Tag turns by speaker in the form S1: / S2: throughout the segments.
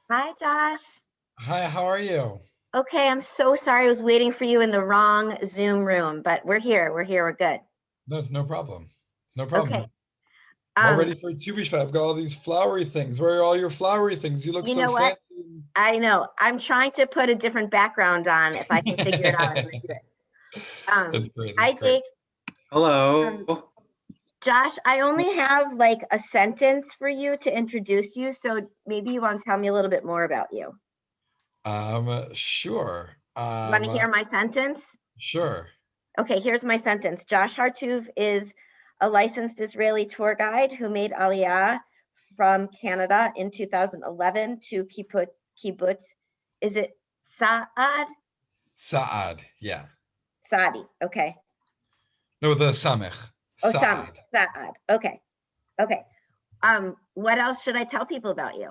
S1: Hi, Josh.
S2: Hi, how are you?
S1: Okay, I'm so sorry I was waiting for you in the wrong Zoom room, but we're here. We're here. We're good.
S2: No, it's no problem. It's no
S1: Okay.
S2: problem. I'm all
S1: Um,
S2: ready for a Tubi I've got all these flowery things. Where are all your flowery things? You look
S1: you
S2: so
S1: know what?
S2: fancy.
S1: I know. I'm trying to put a different background on. If I can figure it out, I'm gonna do it.
S2: That's great.
S1: Hi,
S2: That's great.
S1: Jake. Um,
S3: Hello.
S1: Josh, I only have like a sentence for you to introduce you, so maybe you want to tell me a little bit more about you.
S2: Sure.
S1: You want to hear my sentence?
S2: Sure.
S1: Okay, here's my sentence. Josh Hartuv is a licensed Israeli tour guide who made Aliyah from Canada in 2011 to kibbutz. Is it Saad?
S2: Saad. Yeah.
S1: Saadi. Okay.
S2: No, the Samech.
S1: Oh, Sam.
S2: Saad.
S1: Saad. Okay. Okay. What else should I tell people about you?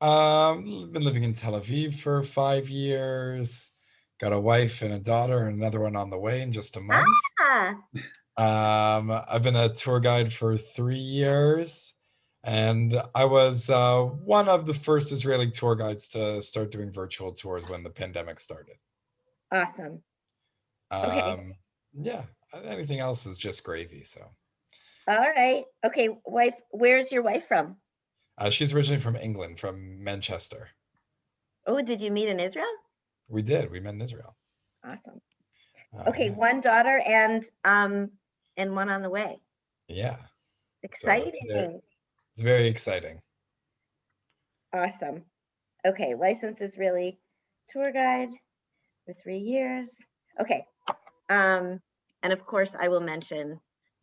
S2: Been living in Tel Aviv for 5 years. Got a wife and a daughter, and another one on the way in just a month.
S1: Ah,
S2: I've been a tour guide for 3 years, and I was one of the first Israeli tour guides to start doing virtual tours when the pandemic started.
S1: awesome. Okay.
S2: Um, yeah, anything else is just gravy. So
S1: All right. Okay, wife, where's your wife from?
S2: she's originally from England, from Manchester.
S1: Oh, did you meet in Israel?
S2: We did. We met in Israel.
S1: Awesome. Okay,
S2: Yeah,
S1: one daughter and one on the way.
S2: yeah. So
S1: Exciting.
S2: it's very exciting.
S1: Awesome. Okay, license is really tour guide for 3 years. Okay. And of course I will mention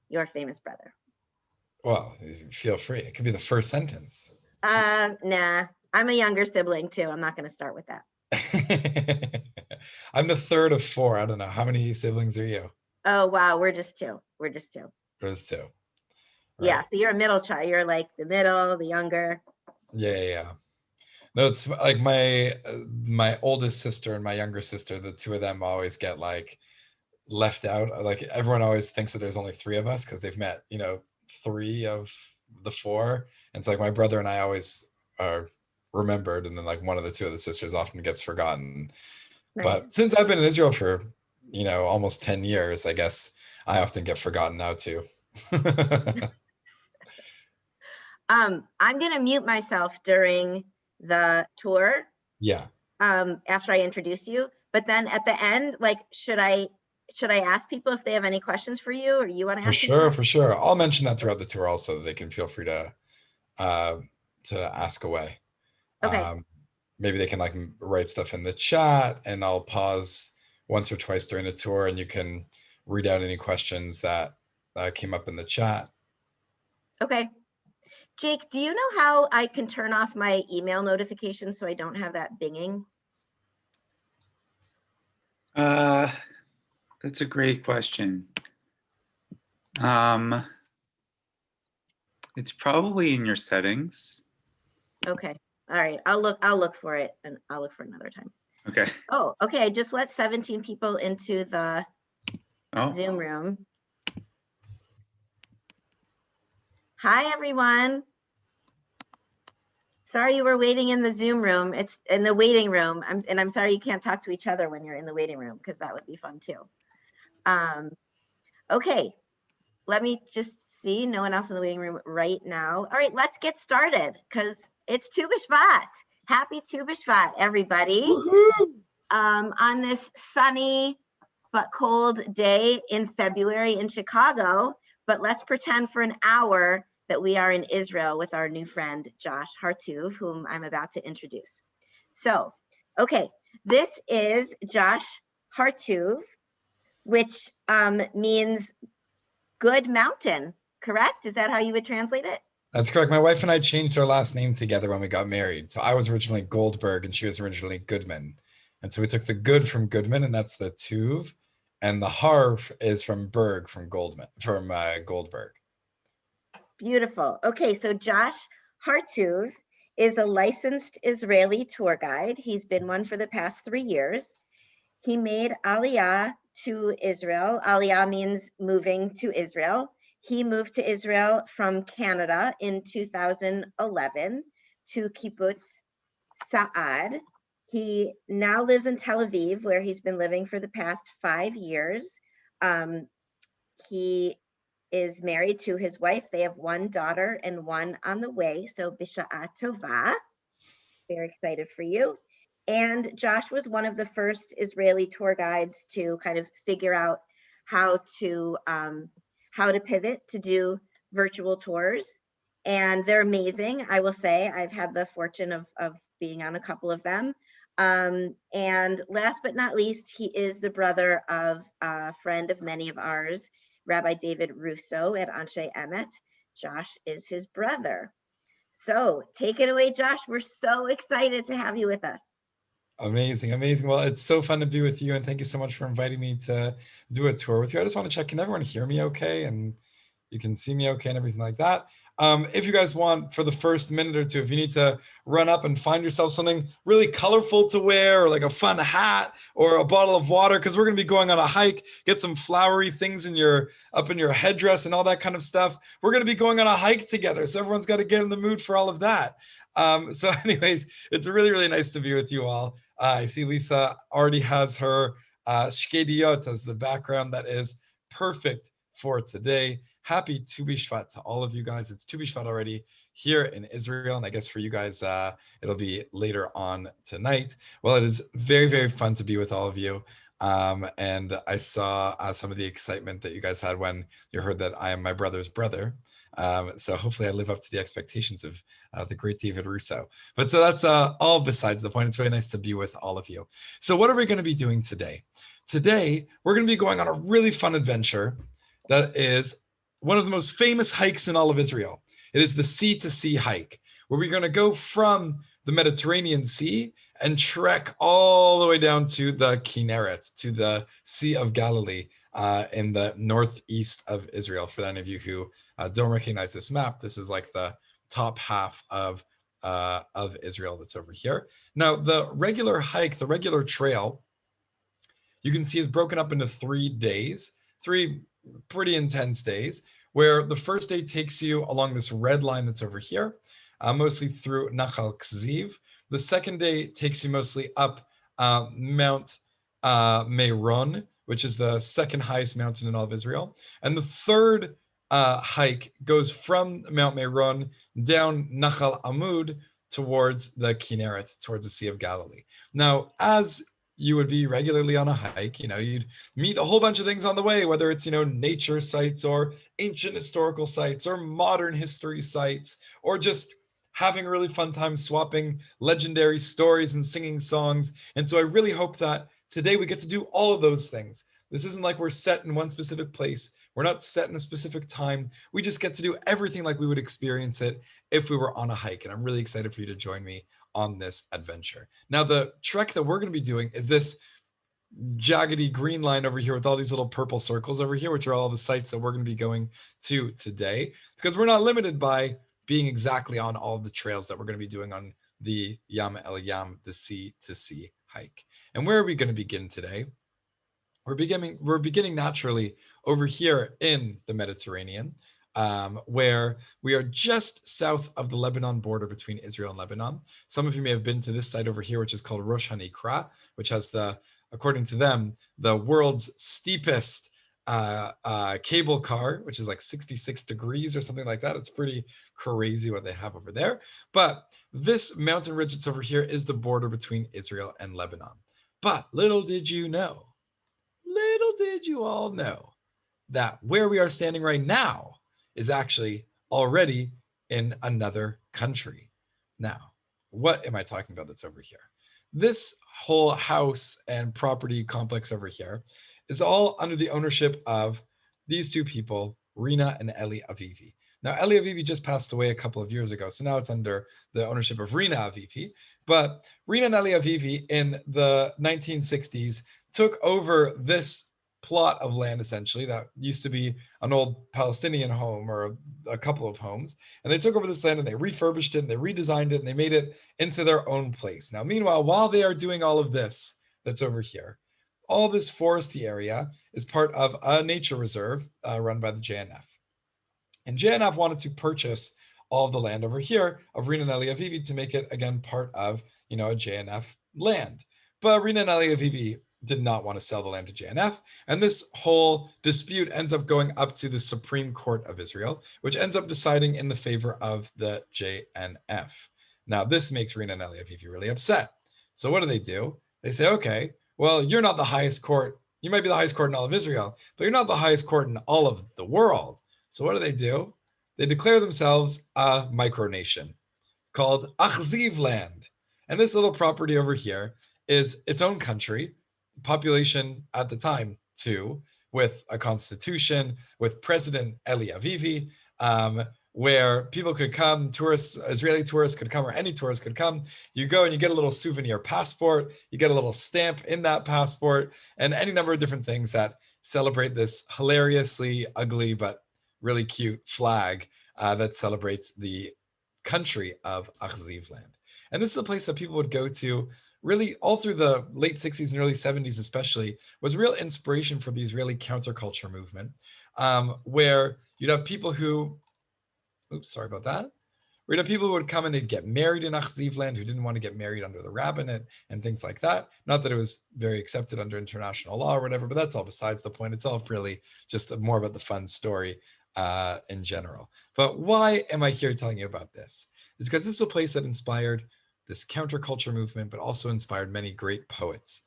S1: your famous brother.
S2: Well, feel free. It could be the first sentence.
S1: Nah, I'm a younger sibling too. I'm not going to start with that.
S2: I'm the third of four. I don't know. How many siblings are you?
S1: Oh, wow. We're just two. We're just two.
S2: There's two.
S1: Yeah.
S2: Right.
S1: So you're a middle child. You're like the middle, the younger.
S2: Yeah, yeah, yeah. No, it's like my oldest sister and my younger sister, the two of them always get like left out. Like everyone always thinks that there's only three of us because they've met, three of the four. And so like my brother and I always are remembered, and then like one of the two of the sisters often gets forgotten.
S1: Nice.
S2: But since I've been in Israel for, almost 10 years, I guess I often get forgotten now too.
S1: I'm going to mute myself during the tour
S2: Yeah,
S1: after I introduce you. But then at the end, like, should I ask people if they have any questions for you, or you want to
S2: for
S1: ask people
S2: sure,
S1: questions?
S2: for sure. I'll mention that throughout the tour also, that they can feel free uh, to ask away.
S1: Okay.
S2: Um, Maybe they can like write stuff in the chat, and I'll pause once or twice during the tour, and you can read out any questions that came up in the chat.
S1: Okay. Jake, do you know how I can turn off my email notifications so I don't have that binging?
S3: Uh, that's a great question. Um, it's probably in your settings.
S1: Okay. All right. I'll look for it, and I'll look for another time.
S3: Okay.
S1: Oh, okay. I just let 17 people into the
S3: Oh,
S1: Zoom room. Hi, everyone. Sorry you were waiting in the Zoom room. It's in the waiting room. I'm sorry you can't talk to each other when you're in the waiting room, because that would be fun too. Okay, let me just see. No one else in the waiting room right now. All right, let's get started because it's Tu B'Shvat. Happy Tu B'Shvat, everybody. On this sunny but cold day in February in Chicago. But let's pretend for an hour that we are in Israel with our new friend, Josh Hartuv, whom I'm about to introduce. So, okay, this is Josh Hartuv, which means good mountain, correct? Is that how you would translate it?
S2: That's correct. My wife and I changed our last name together when we got married. So I was originally Goldberg and she was originally Goodman. And so we took the good from Goodman, and that's the Tuv, and the Harv is from Berg, from Goldberg.
S1: Beautiful. Okay, so Josh Hartuv is a licensed Israeli tour guide. He's been one for the past 3 years. He made Aliyah to Israel. Aliyah means moving to Israel. He moved to Israel from Canada in 2011 to Kibbutz Saad. He now lives in Tel Aviv, where he's been living for the past 5 years. He is married to his wife. They have one daughter and one on the way. So Bisha'a Tova. Very excited for you. And Josh was one of the first Israeli tour guides to kind of figure out how to pivot to do virtual tours. And they're amazing. I will say I've had the fortune of being on a couple of them. And last but not least, he is the brother of a friend of many of ours, Rabbi David Russo at Anshe Emet. Josh is his brother. So take it away, Josh. We're so excited to have you with us.
S2: Amazing, amazing. Well, it's so fun to be with you, and thank you so much for inviting me to do a tour with you. I just want to check, can everyone hear me okay? And you can see me okay and everything like that. If you guys want, for the first minute or two, if you need to run up and find yourself something really colorful to wear, or like a fun hat or a bottle of water, because we're going to be going on a hike, get some flowery things in your headdress and all that kind of stuff. We're going to be going on a hike together, so everyone's got to get in the mood for all of that. So anyways, it's really, really nice to be with you all. I see Lisa already has her shkediot as the background. That is perfect for today. Happy Tu B'Shvat to all of you guys. It's Tu B'Shvat already here in Israel, and I guess for you guys, it'll be later on tonight. Well, it is very, very fun to be with all of you. And I saw some of the excitement that you guys had when you heard that I am my brother's brother. So hopefully I live up to the expectations of the great David Russo. But so that's all besides the point. It's really nice to be with all of you. So what are we going to be doing today? Today, we're going to be going on a really fun adventure that is one of the most famous hikes in all of Israel. It is the Sea to Sea hike, where we're going to go from the Mediterranean Sea and trek all the way down to the Kinneret, to the Sea of Galilee in the northeast of Israel. For any of you who don't recognize this map, this is like the top half of Israel that's over here. Now, the regular hike, the regular trail, you can see is broken up into 3 days, 3 pretty intense days, where the first day takes you along this red line that's over here, mostly through Nachal Kziv. The second day takes you mostly up Mount Meron, which is the second highest mountain in all of Israel. And the third hike goes from Mount Meron down Nachal Amud towards the Kinneret, towards the Sea of Galilee. Now, as you would be regularly on a hike, you'd meet a whole bunch of things on the way, whether it's, nature sites or ancient historical sites or modern history sites, or just having a really fun time swapping legendary stories and singing songs. And so I really hope that today we get to do all of those things. This isn't like we're set in one specific place. We're not set in a specific time. We just get to do everything like we would experience it if we were on a hike. And I'm really excited for you to join me on this adventure. Now, the trek that we're going to be doing is this jaggedy green line over here with all these little purple circles over here, which are all the sites that we're going to be going to today, because we're not limited by being exactly on all the trails that we're going to be doing on the Yam El Yam, the Sea to Sea hike. And where are we going to begin today? We're beginning naturally over here in the Mediterranean, where we are just south of the Lebanon border between Israel and Lebanon. Some of you may have been to this site over here, which is called Rosh Hanikra, which has according to them, the world's steepest cable car, which is like 66 degrees or something like that. It's pretty crazy what they have over there. But this mountain ridge that's over here is the border between Israel and Lebanon. But little did you all know that where we are standing right now is actually already in another country. Now, what am I talking about that's over here? This whole house and property complex over here is all under the ownership of these two people, Rina and Eli Avivi. Now, Eli Avivi just passed away a couple of years ago, so now it's under the ownership of Rina Avivi. But Rina and Eli Avivi in the 1960s took over this plot of land, essentially, that used to be an old Palestinian home or a couple of homes. And they took over this land and they refurbished it and they redesigned it and they made it into their own place. Now, meanwhile, while they are doing all of this that's over here, all this foresty area is part of a nature reserve run by the JNF. And JNF wanted to purchase all of the land over here of Rina and Eliavivi to make it again part of, a JNF land. But Rina and Eliavivi did not want to sell the land to JNF, and this whole dispute ends up going up to the Supreme Court of Israel, which ends up deciding in the favor of the JNF. Now, this makes Rina and Eliavivi really upset. So what do? They say, okay, well, you're not the highest court. You might be the highest court in all of Israel, but you're not the highest court in all of the world. So what do? They declare themselves a micronation called Achziv land. And this little property over here is its own country, population at the time too, with a constitution, with President Eli Avivi, where people could come, tourists, Israeli tourists could come, or any tourist could come. You go and you get a little souvenir passport, you get a little stamp in that passport, and any number of different things that celebrate this hilariously ugly but really cute flag that celebrates the country of Achziv land. And this is a place that people would go to really all through the late 60s and early 70s especially, was real inspiration for the Israeli counterculture movement, where you'd have people who, where people who would come and they'd get married in Achziv land who didn't want to get married under the rabbinate and things like that. Not that it was very accepted under international law or whatever, but that's all besides the point. It's all really just more about the fun story in general. But why am I here telling you about this? It's because this is a place that inspired this counterculture movement, but also inspired many great poets,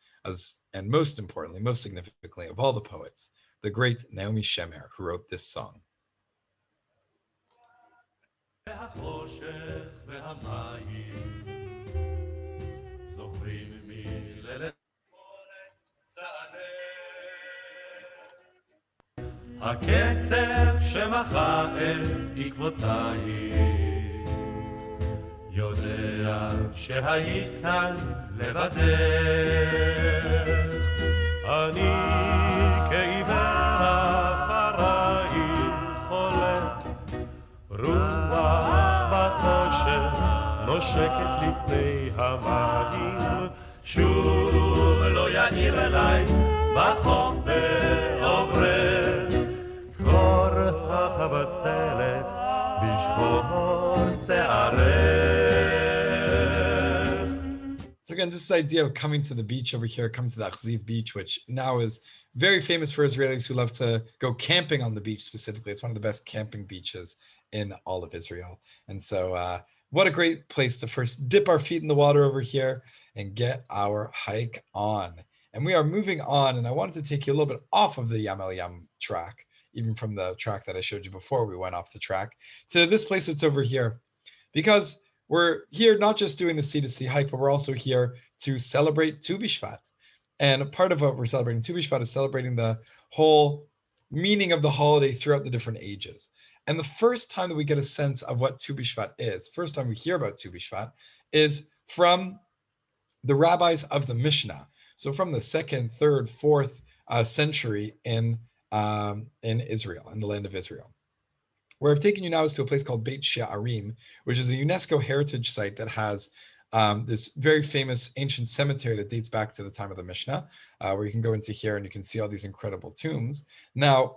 S2: and most importantly, most significantly of all the poets, the great Naomi Shemer, who wrote this song.
S4: הקצב שמחה את עקבותייך יודע שהיית כאן לבדך אני כעיוור אחרייך הולך רוח בחושך נושקת לפני המים שוב לא יאיר אליי בחוף בעוברך זכור החבצלת בשחור שערך.
S2: So again, this idea of coming to the beach over here, coming to the Achziv beach, which now is very famous for Israelis who love to go camping on the beach specifically. It's one of the best camping beaches in all of Israel. And so what a great place to first dip our feet in the water over here and get our hike on. And we are moving on, and I wanted to take you a little bit off of the Yam El Yam track, even from the track that I showed you before we went off the track, to this place that's over here. Because we're here not just doing the Sea-to-Sea hike, but we're also here to celebrate Tu B'Shvat. And part of what we're celebrating Tu B'Shvat is celebrating the whole meaning of the holiday throughout the different ages. And the first time that we get a sense of what Tu B'Shvat is, first time we hear about Tu B'Shvat, is from the rabbis of the Mishnah. So from the 2nd, 3rd, 4th century in Israel, in the land of Israel. Where I've taken you now is to a place called Beit She'arim, which is a UNESCO heritage site that has this very famous ancient cemetery that dates back to the time of the Mishnah, where you can go into here and you can see all these incredible tombs. Now,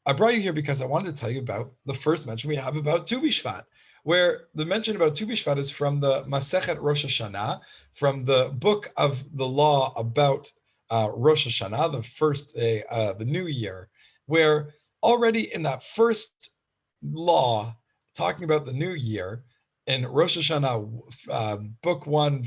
S2: I brought you here because I wanted to tell you about the first mention we have about Tu B'Shvat, where the mention about Tu B'Shvat is from the Masechet Rosh Hashanah, from the book of the law about Rosh Hashanah, the first day, the new year, where already in that first law, talking about the new year, in Rosh Hashanah, book 1,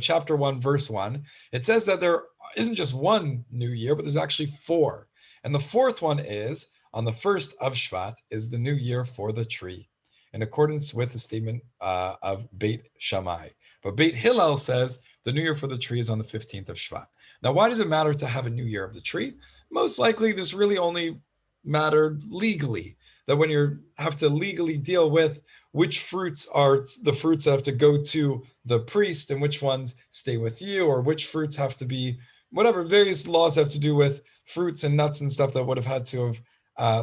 S2: chapter 1, verse 1, it says that there isn't just one new year, but there's actually 4. And the 4th one is, on the 1st of Shvat, is the new year for the tree, in accordance with the statement of Beit Shammai. But Beit Hillel says the new year for the tree is on the 15th of Shvat. Now, why does it matter to have a new year of the tree? Most likely, this really only mattered legally, that when you have to legally deal with which fruits are the fruits that have to go to the priest and which ones stay with you, or which fruits have to be, whatever, various laws have to do with fruits and nuts and stuff that would have had to have,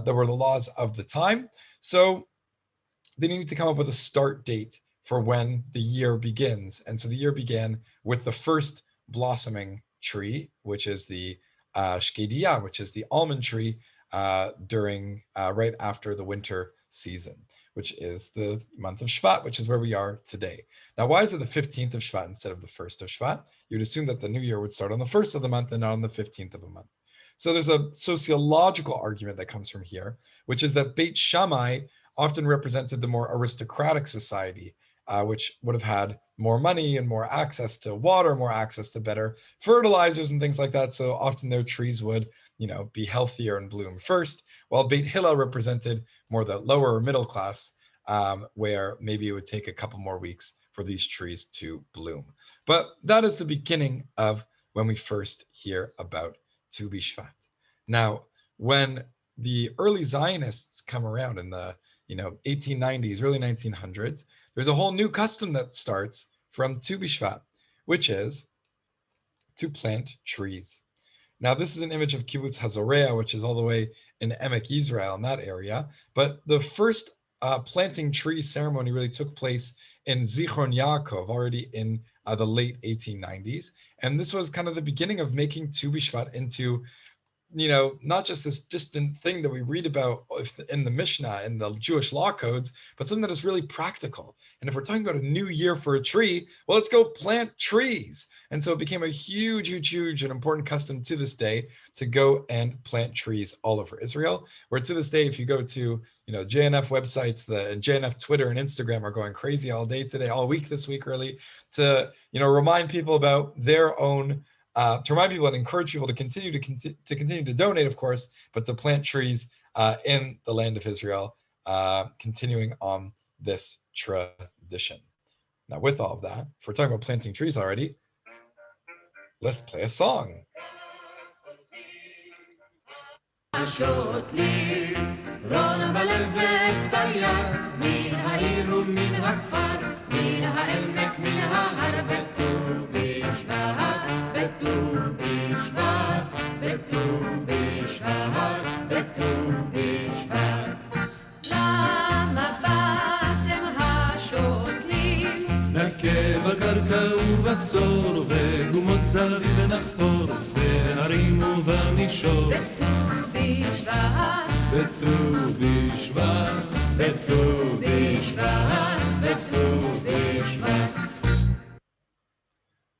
S2: that were the laws of the time. So they need to come up with a start date for when the year begins. And so the year began with the first blossoming tree, which is the Shkediya, which is the almond tree, during right after the winter season, which is the month of Shvat, which is where we are today. Now, why is it the 15th of Shvat instead of the 1st of Shvat? You'd assume that the new year would start on the 1st of the month and not on the 15th of a month. So there's a sociological argument that comes from here, which is that Beit Shammai often represented the more aristocratic society, which would have had more money and more access to water, more access to better fertilizers and things like that. So often their trees would, be healthier and bloom first, while Beit Hillel represented more the lower or middle class, where maybe it would take a couple more weeks for these trees to bloom. But that is the beginning of when we first hear about Tu B'Shvat. Now, when the early Zionists come around in the 1890s, early 1900s, there's a whole new custom that starts from Tu B'Shvat, which is to plant trees. Now, this is an image of Kibbutz Hazorea, which is all the way in Emek Yisrael, in that area. But the first planting tree ceremony really took place in Zichron Yaakov, already in the late 1890s. And this was kind of the beginning of making Tu B'Shvat into, not just this distant thing that we read about in the Mishnah, in the Jewish law codes, but something that is really practical. And if we're talking about a new year for a tree, well, let's go plant trees. And so it became a huge, huge, huge and important custom to this day to go and plant trees all over Israel, where to this day, if you go to, JNF websites, the JNF Twitter and Instagram are going crazy all day today, all week this week, really, to, remind people about their own to remind people and encourage people to continue to donate, of course, but to plant trees in the land of Israel, continuing on this tradition. Now, with all of that, if we're talking about planting trees already, let's play a song.
S4: בצור וגומות סביב נחפור בהרים ובמישור בט"ו בשבט בט"ו בשבט בט"ו בשבט בט"ו בשבט.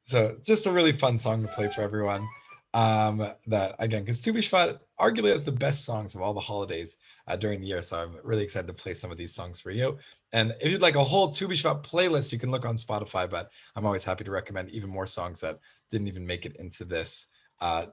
S2: So just a really fun song to play for everyone. That again, because Tu B'Shvat arguably has the best songs of all the holidays during the year. So I'm really excited to play some of these songs for you. And if you'd like a whole Tu B'Shvat playlist, you can look on Spotify, but I'm always happy to recommend even more songs that didn't even make it into this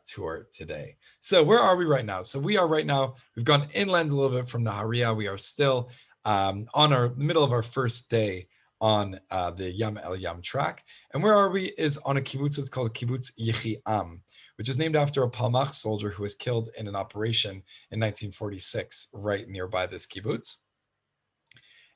S2: tour today. So where are we right now? So we are right now, we've gone inland a little bit from Nahariya. We are still on the middle of our first day on the Yam El Yam track. And where are we is on a kibbutz. It's called Kibbutz Yechiam, which is named after a Palmach soldier who was killed in an operation in 1946, right nearby this kibbutz.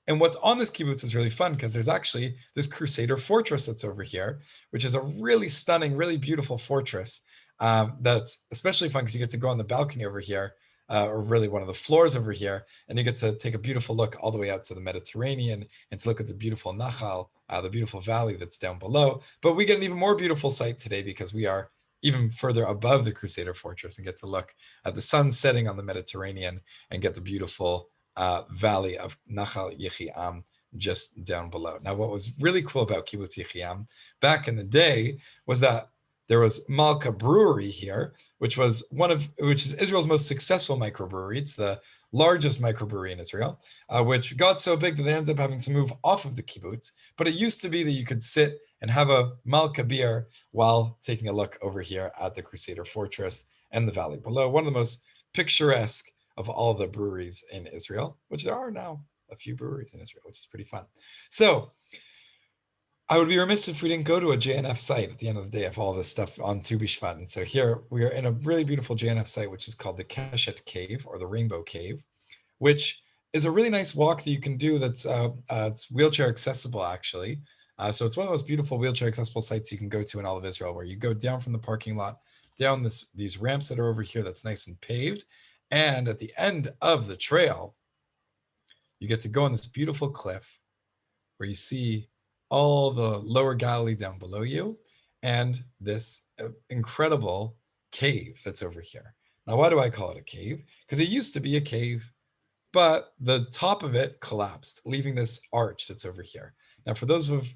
S2: And what's on this kibbutz is really fun because there's actually this Crusader fortress that's over here, which is a really stunning, really beautiful fortress. That's especially fun because you get to go on the balcony over here, or really one of the floors over here, and you get to take a beautiful look all the way out to the Mediterranean and to look at the beautiful Nachal, the beautiful valley that's down below. But we get an even more beautiful sight today because we are even further above the Crusader fortress and get to look at the sun setting on the Mediterranean and get the beautiful valley of Nachal Yechiam just down below. Now, what was really cool about Kibbutz Yechiam back in the day was that there was Malka Brewery here, which is Israel's most successful microbrewery. It's the largest microbrewery in Israel, which got so big that they ended up having to move off of the kibbutz. But it used to be that you could sit and have a Malka beer while taking a look over here at the Crusader Fortress and the valley below. One of the most picturesque of all the breweries in Israel, which there are now a few breweries in Israel, which is pretty fun. So I would be remiss if we didn't go to a JNF site at the end of the day of all this stuff on Tu B'Shvat. And so here we are in a really beautiful JNF site, which is called the Keshet Cave or the Rainbow Cave, which is a really nice walk that you can do that's it's wheelchair accessible, actually. So it's one of those beautiful wheelchair accessible sites you can go to in all of Israel, where you go down from the parking lot, down these ramps that are over here that's nice and paved. And at the end of the trail, you get to go on this beautiful cliff where you see all the lower Galilee down below you and this incredible cave that's over here. Now, why do I call it a cave? Because it used to be a cave but the top of it collapsed, leaving this arch that's over here. Now, for those of,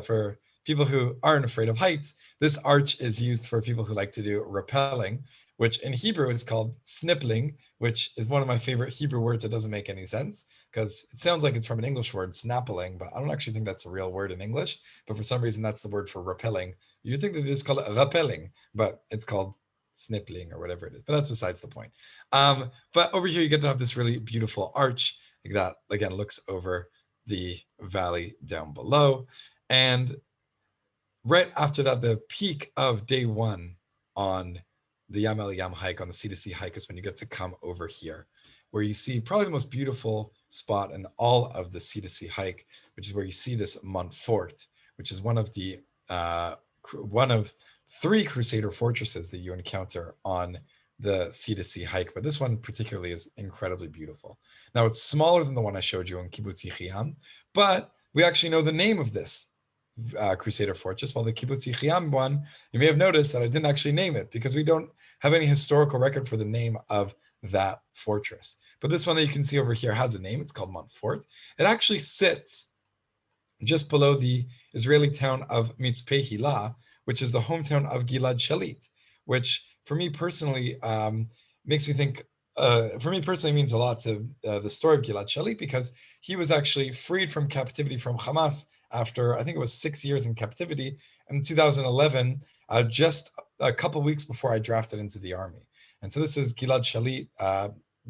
S2: for people who aren't afraid of heights, this arch is used for people who like to do rappelling, which in Hebrew is called snipling, which is one of my favorite Hebrew words that doesn't make any sense because it sounds like it's from an English word, snappling, but I don't actually think that's a real word in English. But for some reason, that's the word for rappelling. You'd think that it is called rappelling, but it's called snipling or whatever it is. But that's besides the point. But over here, you get to have this really beautiful arch that, again, looks over the valley down below. And right after that, the peak of day one on the Yam El Yam hike, on the Sea to Sea hike, is when you get to come over here, where you see probably the most beautiful spot in all of the Sea to Sea hike, which is where you see this Montfort, which is one of three Crusader fortresses that you encounter on the Sea to Sea hike, but this one particularly is incredibly beautiful. Now, it's smaller than the one I showed you in Kibbutz Yechiam, but we actually know the name of this Crusader fortress, while the Kibbutz Yechiam one, you may have noticed that I didn't actually name it because we don't have any historical record for the name of that fortress. But this one that you can see over here has a name. It's called Montfort. It actually sits just below the Israeli town of Mitzpeh Hilah, which is the hometown of Gilad Shalit, which for me personally makes me think, for me personally means a lot to the story of Gilad Shalit, because he was actually freed from captivity from Hamas after, I think it was 6 years in captivity in 2011, just a couple weeks before I drafted into the army. And so this is Gilad Shalit,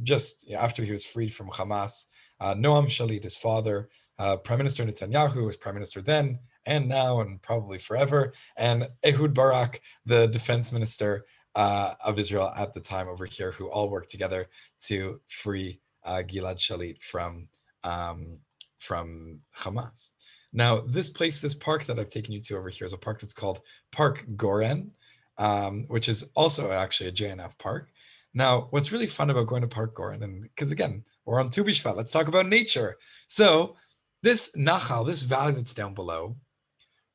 S2: just after he was freed from Hamas. Noam Shalit, his father, Prime Minister Netanyahu was prime minister then and now and probably forever, and Ehud Barak, the defense minister of Israel at the time over here, who all worked together to free Gilad Shalit from Hamas. Now, this place, this park that I've taken you to over here is a park that's called Park Goren, which is also actually a JNF park. Now, what's really fun about going to Park Goren, and because again, we're on Tu B'Shvat, let's talk about nature. So this Nachal, this valley that's down below,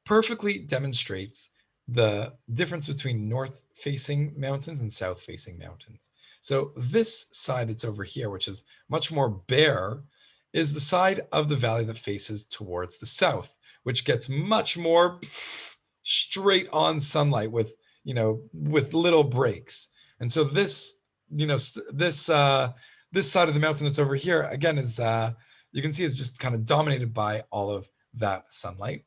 S2: perfectly demonstrates the difference between north-facing mountains and south-facing mountains. So this side that's over here, which is much more bare, is the side of the valley that faces towards the south, which gets much more straight on sunlight with little breaks. And so this, this side of the mountain that's over here, again, is you can see is just kind of dominated by all of that sunlight.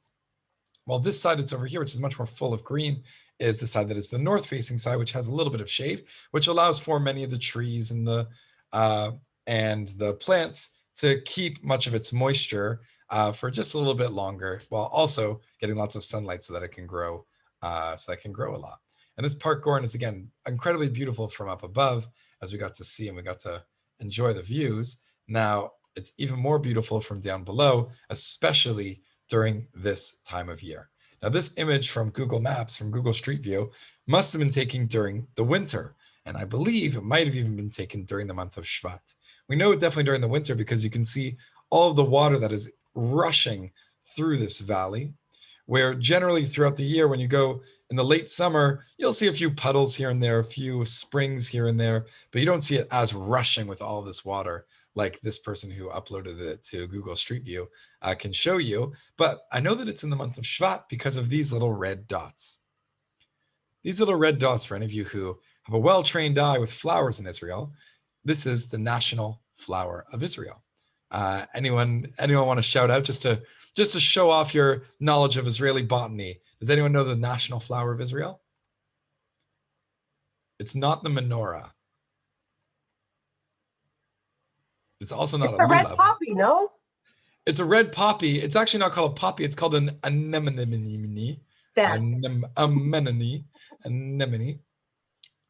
S2: While this side that's over here, which is much more full of green, is the side that is the north-facing side, which has a little bit of shade, which allows for many of the trees and the plants to keep much of its moisture for just a little bit longer, while also getting lots of sunlight so that it can grow, a lot. And this Park Goren is, again, incredibly beautiful from up above, as we got to see and we got to enjoy the views. Now, it's even more beautiful from down below, especially during this time of year. Now, this image from Google Maps, from Google Street View, must have been taken during the winter. And I believe it might have even been taken during the month of Shvat. We know it definitely during the winter because you can see all of the water that is rushing through this valley, where generally throughout the year, when you go in the late summer, you'll see a few puddles here and there, a few springs here and there, but you don't see it as rushing with all this water like this person who uploaded it to Google Street View can show you. But I know that it's in the month of Shvat because of these little red dots. These little red dots, for any of you who have a well-trained eye with flowers in Israel, this is the national flower of Israel. Anyone want to shout out just to show off your knowledge of Israeli botany? Does anyone know the national flower of Israel? It's not the menorah. It's also not a
S5: red
S2: lulav.
S5: poppy, no?
S2: It's a red poppy. It's actually not called a poppy. It's called an anemone. Anemone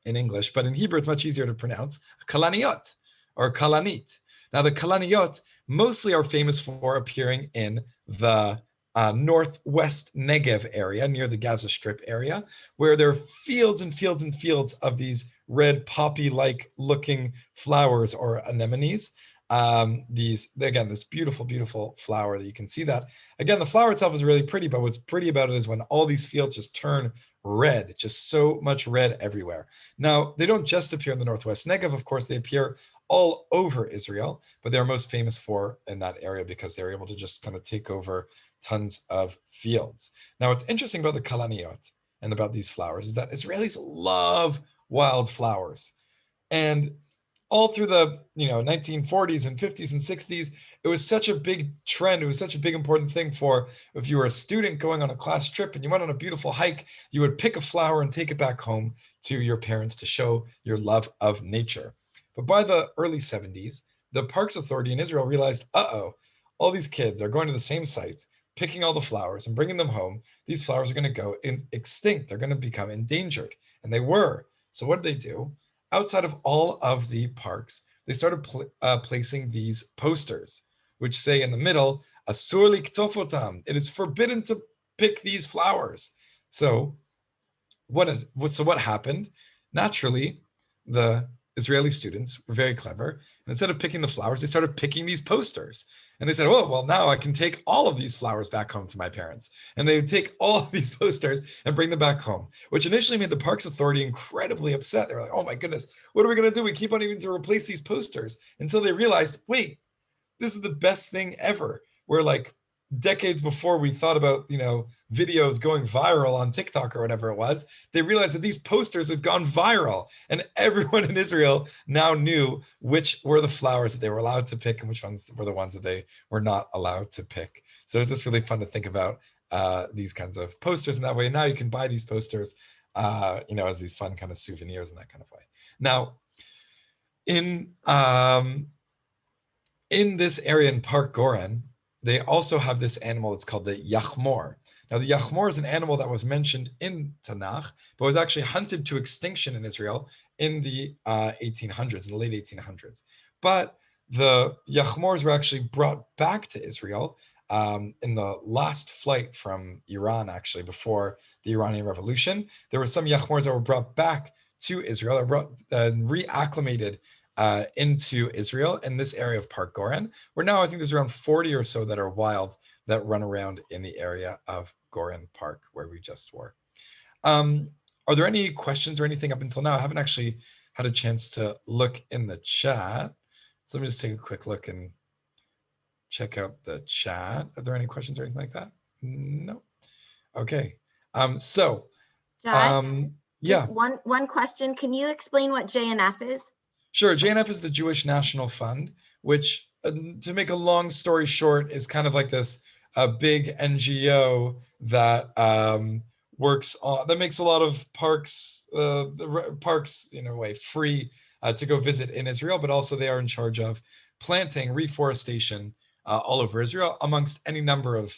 S2: in English, but in Hebrew it's much easier to pronounce. Kalaniot or kalanit. Now the kalaniot mostly are famous for appearing in the northwest Negev area near the Gaza Strip area, where there are fields and fields and fields of these red poppy-like looking flowers or anemones. This beautiful, beautiful flower that you can see that. Again, the flower itself is really pretty, but what's pretty about it is when all these fields just turn red, just so much red everywhere. Now, they don't just appear in the Northwest Negev, of course, they appear all over Israel, but they're most famous for in that area because they were able to just kind of take over tons of fields. Now, what's interesting about the kalaniot and about these flowers is that Israelis love wild flowers. And all through the 1940s and 50s and 60s, it was such a big trend. It was such a big important thing for if you were a student going on a class trip and you went on a beautiful hike, you would pick a flower and take it back home to your parents to show your love of nature. But by the early 70s, the Parks Authority in Israel realized, all these kids are going to the same sites, picking all the flowers and bringing them home. These flowers are going to go extinct. They're going to become endangered. And they were. So what did they do? Outside of all of the parks, they started placing these posters, which say in the middle, Asur liktofotam, it is forbidden to pick these flowers. So what happened? Naturally, the Israeli students were very clever. And instead of picking the flowers, they started picking these posters. And they said, oh, well, now I can take all of these flowers back home to my parents. And they would take all of these posters and bring them back home, which initially made the Parks Authority incredibly upset. They were like, oh my goodness, what are we going to do? We keep on needing to replace these posters, until they realized, wait, this is the best thing ever. We're like decades before we thought about, videos going viral on TikTok or whatever it was, they realized that these posters had gone viral, and everyone in Israel now knew which were the flowers that they were allowed to pick and which ones were the ones that they were not allowed to pick. So it's just really fun to think about these kinds of posters in that way. Now you can buy these posters, as these fun kind of souvenirs in that kind of way. Now, in this area in Park Goren, they also have this animal. It's called the yachmor. Now, the yachmor is an animal that was mentioned in Tanakh, but was actually hunted to extinction in Israel in the 1800s, in the late 1800s. But the yachmors were actually brought back to Israel in the last flight from Iran, actually, before the Iranian Revolution. There were some yachmors that were brought back to Israel, reacclimated into Israel in this area of Park Goren, where now I think there's around 40 or so that are wild that run around in the area of Goren Park where we just were. Are there any questions or anything up until now? I haven't actually had a chance to look in the chat. So let me just take a quick look and check out the chat. Are there any questions or anything like that? No. Okay. Yeah.
S1: One question. Can you explain what JNF is?
S2: Sure. JNF is the Jewish National Fund, which, to make a long story short, is kind of like this big NGO that works on, that makes a lot of parks, parks in a way free to go visit in Israel, but also they are in charge of planting, reforestation all over Israel, amongst any number of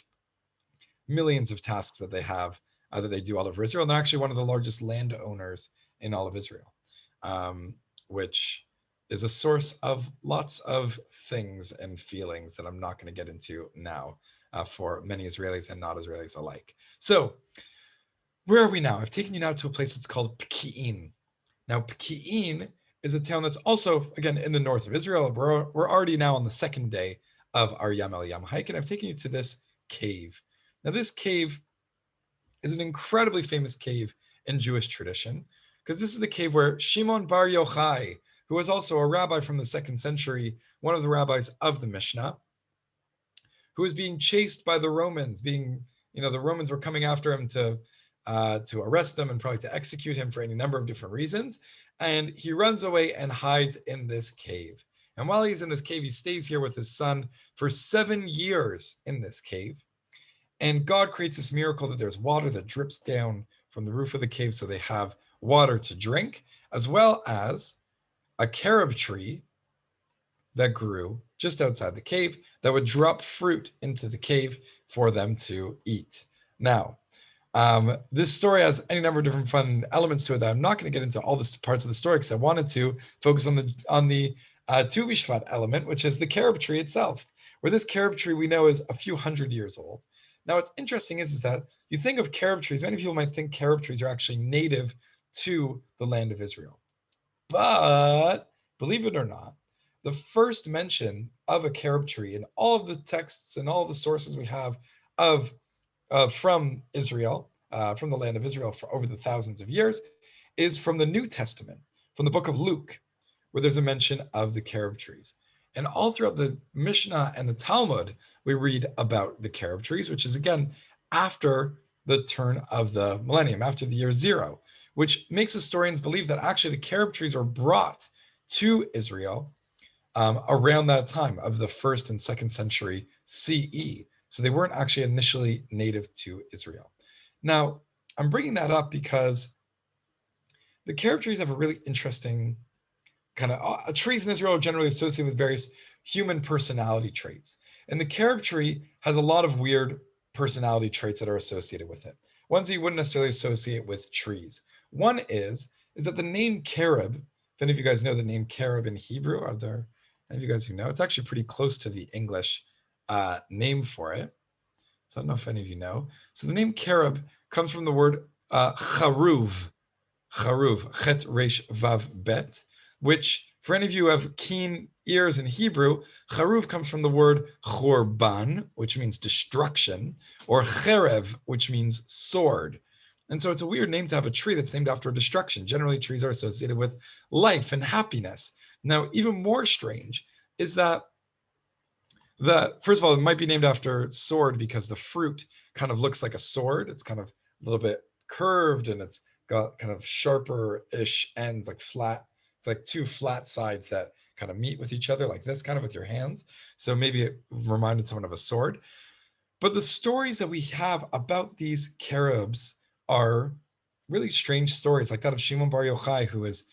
S2: millions of tasks that they have that they do all over Israel. And they're actually one of the largest landowners in all of Israel, which is a source of lots of things and feelings that I'm not going to get into now for many Israelis and not Israelis alike. So where are we now? I've taken you now to a place that's called Pki'in. Now, Pki'in is a town that's also, again, in the north of Israel. We're already now on the second day of our Yam El Yam hike, and I've taken you to this cave. Now, this cave is an incredibly famous cave in Jewish tradition, because this is the cave where Shimon Bar Yochai, who was also a rabbi from the 2nd century, one of the rabbis of the Mishnah, who was being chased by the Romans, the Romans were coming after him to arrest him and probably to execute him for any number of different reasons. And he runs away and hides in this cave. And while he's in this cave, he stays here with his son for 7 years in this cave. And God creates this miracle that there's water that drips down from the roof of the cave, so they have water to drink, as well as a carob tree that grew just outside the cave that would drop fruit into the cave for them to eat. Now, this story has any number of different fun elements to it that I'm not going to get into all the parts of the story, because I wanted to focus on the Tu B'Shvat element, which is the carob tree itself, where this carob tree we know is a few hundred years old. Now, what's interesting is that you think of carob trees, many people might think carob trees are actually native to the land of Israel. But believe it or not, the first mention of a carob tree in all of the texts and all of the sources we have from Israel, from the land of Israel for over the thousands of years, is from the New Testament, from the book of Luke, where there's a mention of the carob trees. And all throughout the Mishnah and the Talmud, we read about the carob trees, which is again after the turn of the millennium, after the year 0, which makes historians believe that actually the carob trees were brought to Israel around that time of the 1st and 2nd century CE. So they weren't actually initially native to Israel. Now, I'm bringing that up because the carob trees have a really interesting kind of trees in Israel are generally associated with various human personality traits. And the carob tree has a lot of weird personality traits that are associated with it. Ones that you wouldn't necessarily associate with trees. One is that the name carob, if any of you guys know the name carob in Hebrew, are there any of you guys who know? It's actually pretty close to the English name for it. So I don't know if any of you know. So the name carob comes from the word charuv, chet resh vav bet, which for any of you who have keen ears in Hebrew, charuv comes from the word chorban, which means destruction, or cherev, which means sword. And so it's a weird name to have a tree that's named after destruction. Generally, trees are associated with life and happiness. Now, even more strange is that first of all, it might be named after sword because the fruit kind of looks like a sword. It's kind of a little bit curved and it's got kind of sharper-ish ends, like flat. It's like two flat sides that kind of meet with each other like this, kind of with your hands. So maybe it reminded someone of a sword. But the stories that we have about these carobs are really strange stories, like that of Shimon Bar Yochai, who is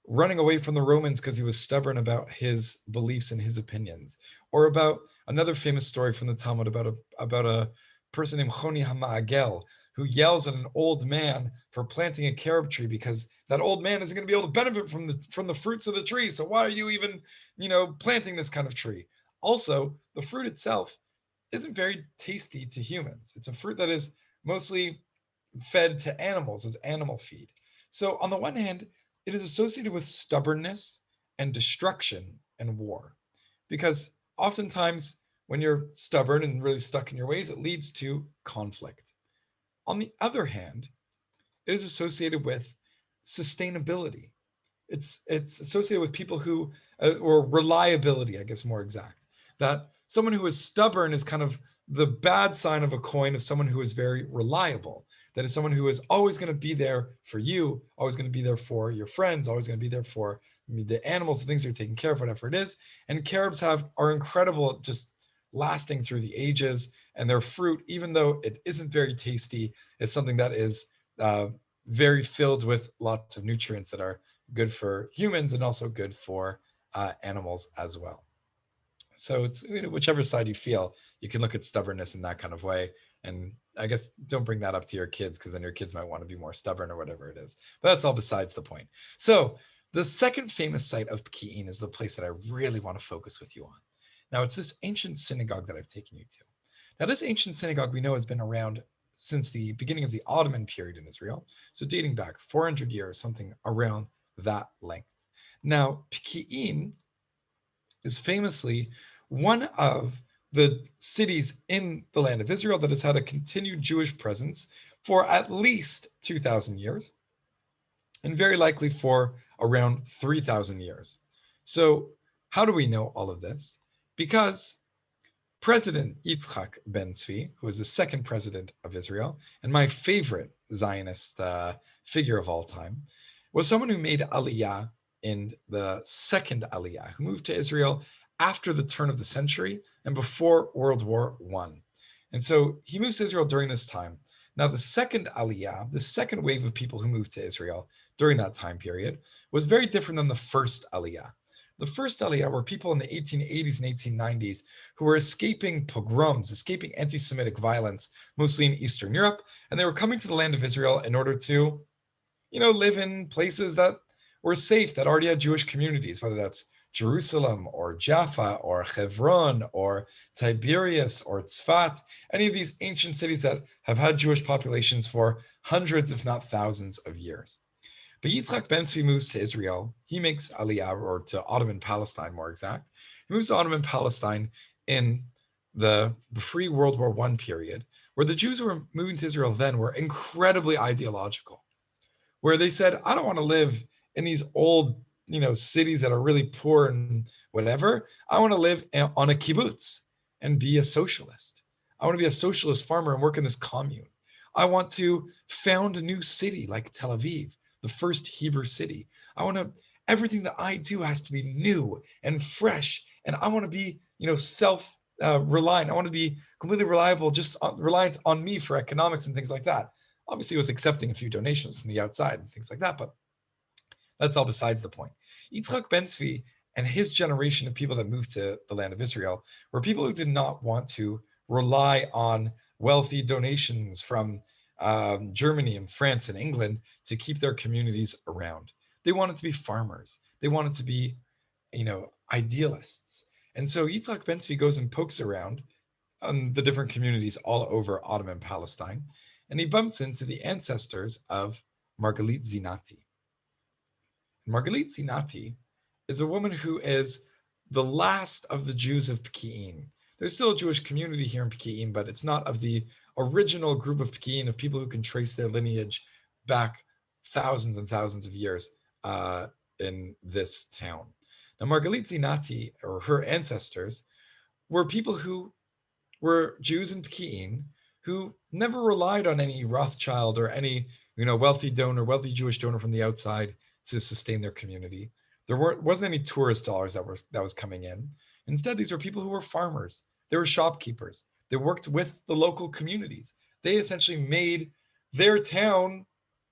S2: running away from the Romans because he was stubborn about his beliefs and his opinions, or about another famous story from the Talmud about a person named Choni HaMa'agel, who yells at an old man for planting a carob tree because that old man isn't going to be able to benefit from the fruits of the tree. So why are you even, planting this kind of tree? Also, the fruit itself isn't very tasty to humans. It's a fruit that is mostly fed to animals as animal feed. So on the one hand, it is associated with stubbornness and destruction and war, because oftentimes when you're stubborn and really stuck in your ways, it leads to conflict. On the other hand, it is associated with sustainability. It's associated with people who, or reliability, I guess more exact, that someone who is stubborn is kind of the bad sign of a coin of someone who is very reliable. That is someone who is always going to be there for you, always going to be there for your friends, always going to be there for the animals, the things you're taking care of, whatever it is. And carobs are incredible at just lasting through the ages, and their fruit, even though it isn't very tasty, is something that is very filled with lots of nutrients that are good for humans and also good for animals as well. So it's whichever side you feel, you can look at stubbornness in that kind of way. And I guess don't bring that up to your kids, because then your kids might want to be more stubborn or whatever it is. But that's all besides the point. So the second famous site of Pki'in is the place that I really want to focus with you on. Now, it's this ancient synagogue that I've taken you to. Now, this ancient synagogue we know has been around since the beginning of the Ottoman period in Israel. So dating back 400 years, something around that length. Now, Pki'in is famously one of the cities in the land of Israel that has had a continued Jewish presence for at least 2,000 years, and very likely for around 3,000 years. So how do we know all of this? Because President Yitzhak Ben-Zvi, who was the second president of Israel, and my favorite Zionist figure of all time, was someone who made Aliyah in the second Aliyah, who moved to Israel after the turn of the century and before World War I. And so he moves to Israel during this time. Now, the second Aliyah, the second wave of people who moved to Israel during that time period, was very different than the first Aliyah. The first Aliyah were people in the 1880s and 1890s who were escaping pogroms, escaping anti-Semitic violence, mostly in Eastern Europe, and they were coming to the land of Israel in order to, live in places that were safe, that already had Jewish communities, whether that's Jerusalem or Jaffa or Hebron or Tiberias or Tzfat, any of these ancient cities that have had Jewish populations for hundreds, if not thousands of years. But Yitzhak Ben-Zvi moves to Israel. He makes Aliyah, or to Ottoman Palestine, more exact. He moves to Ottoman Palestine in the pre-World War I period, where the Jews who were moving to Israel then were incredibly ideological, where they said, I don't want to live in these old cities that are really poor and whatever. I want to live on a kibbutz and be a socialist. I want to be a socialist farmer and work in this commune. I want to found a new city like Tel Aviv, the first Hebrew city. Everything that I do has to be new and fresh. And I want to be, self-reliant. I want to be completely reliable, just reliant on me for economics and things like that. Obviously with accepting a few donations from the outside and things like that, but that's all besides the point. Yitzhak Ben-Zvi and his generation of people that moved to the land of Israel were people who did not want to rely on wealthy donations from Germany and France and England to keep their communities around. They wanted to be farmers. They wanted to be, idealists. And so Yitzhak Ben-Zvi goes and pokes around on the different communities all over Ottoman Palestine, and he bumps into the ancestors of Margalit Zinati. Margalit Zinati is a woman who is the last of the Jews of Pki'in. There's still a Jewish community here in Pki'in, but it's not of the original group of Pki'in, of people who can trace their lineage back thousands and thousands of years in this town. Now, Margalit Zinati, or her ancestors, were people who were Jews in Pki'in who never relied on any Rothschild or any wealthy Jewish donor from the outside to sustain their community. There wasn't any tourist dollars that was coming in. Instead, these were people who were farmers. They were shopkeepers. They worked with the local communities. They essentially made their town,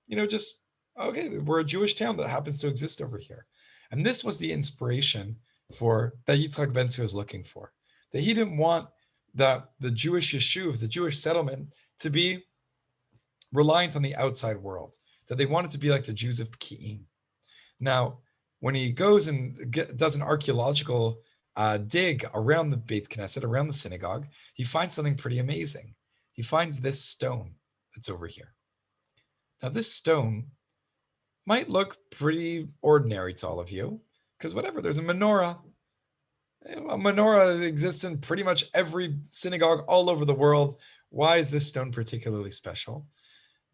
S2: we're a Jewish town that happens to exist over here. And this was the inspiration that Yitzhak Ben-Zvi was looking for. That he didn't want the Jewish yeshuv, the Jewish settlement, to be reliant on the outside world. That they wanted to be like the Jews of Pki'in. Now, when he goes and does an archaeological dig around the Beit Knesset, around the synagogue, he finds something pretty amazing. He finds this stone that's over here. Now, this stone might look pretty ordinary to all of you, because there's a menorah. A menorah exists in pretty much every synagogue all over the world. Why is this stone particularly special?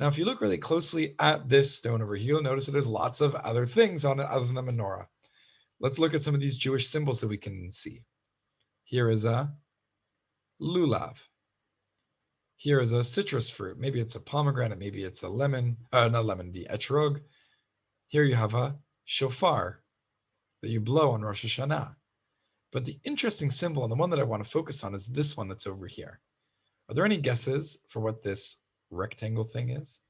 S2: Now, if you look really closely at this stone over here, you'll notice that there's lots of other things on it other than the menorah. Let's look at some of these Jewish symbols that we can see. Here is a lulav. Here is a citrus fruit. Maybe it's a pomegranate, maybe it's a lemon, not lemon, the etrog. Here you have a shofar that you blow on Rosh Hashanah. But the interesting symbol, and the one that I want to focus on, is this one that's over here. Are there any guesses for what this rectangle thing is?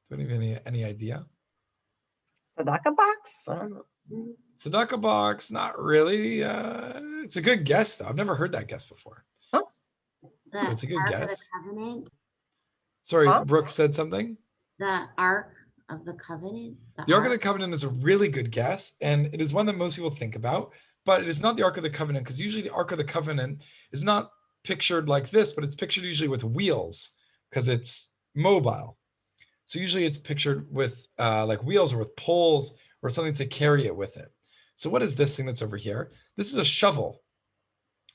S2: Do you have any idea?
S1: Tzedakah box?
S2: Tzedakah box, not really. It's a good guess, though. I've never heard that guess before.
S1: Oh.
S2: It's a good
S5: Ark
S2: guess.
S5: Of the Covenant.
S2: Sorry,
S1: Huh?
S2: Brooke said something.
S5: The Ark of the Covenant.
S2: The Ark of the Covenant is a really good guess, and it is one that most people think about, but it is not the Ark of the Covenant, because usually the Ark of the Covenant is not pictured like this, but it's pictured usually with wheels, because it's mobile. So usually it's pictured with like wheels or with poles or something to carry it with it. So what is this thing that's over here? This is a shovel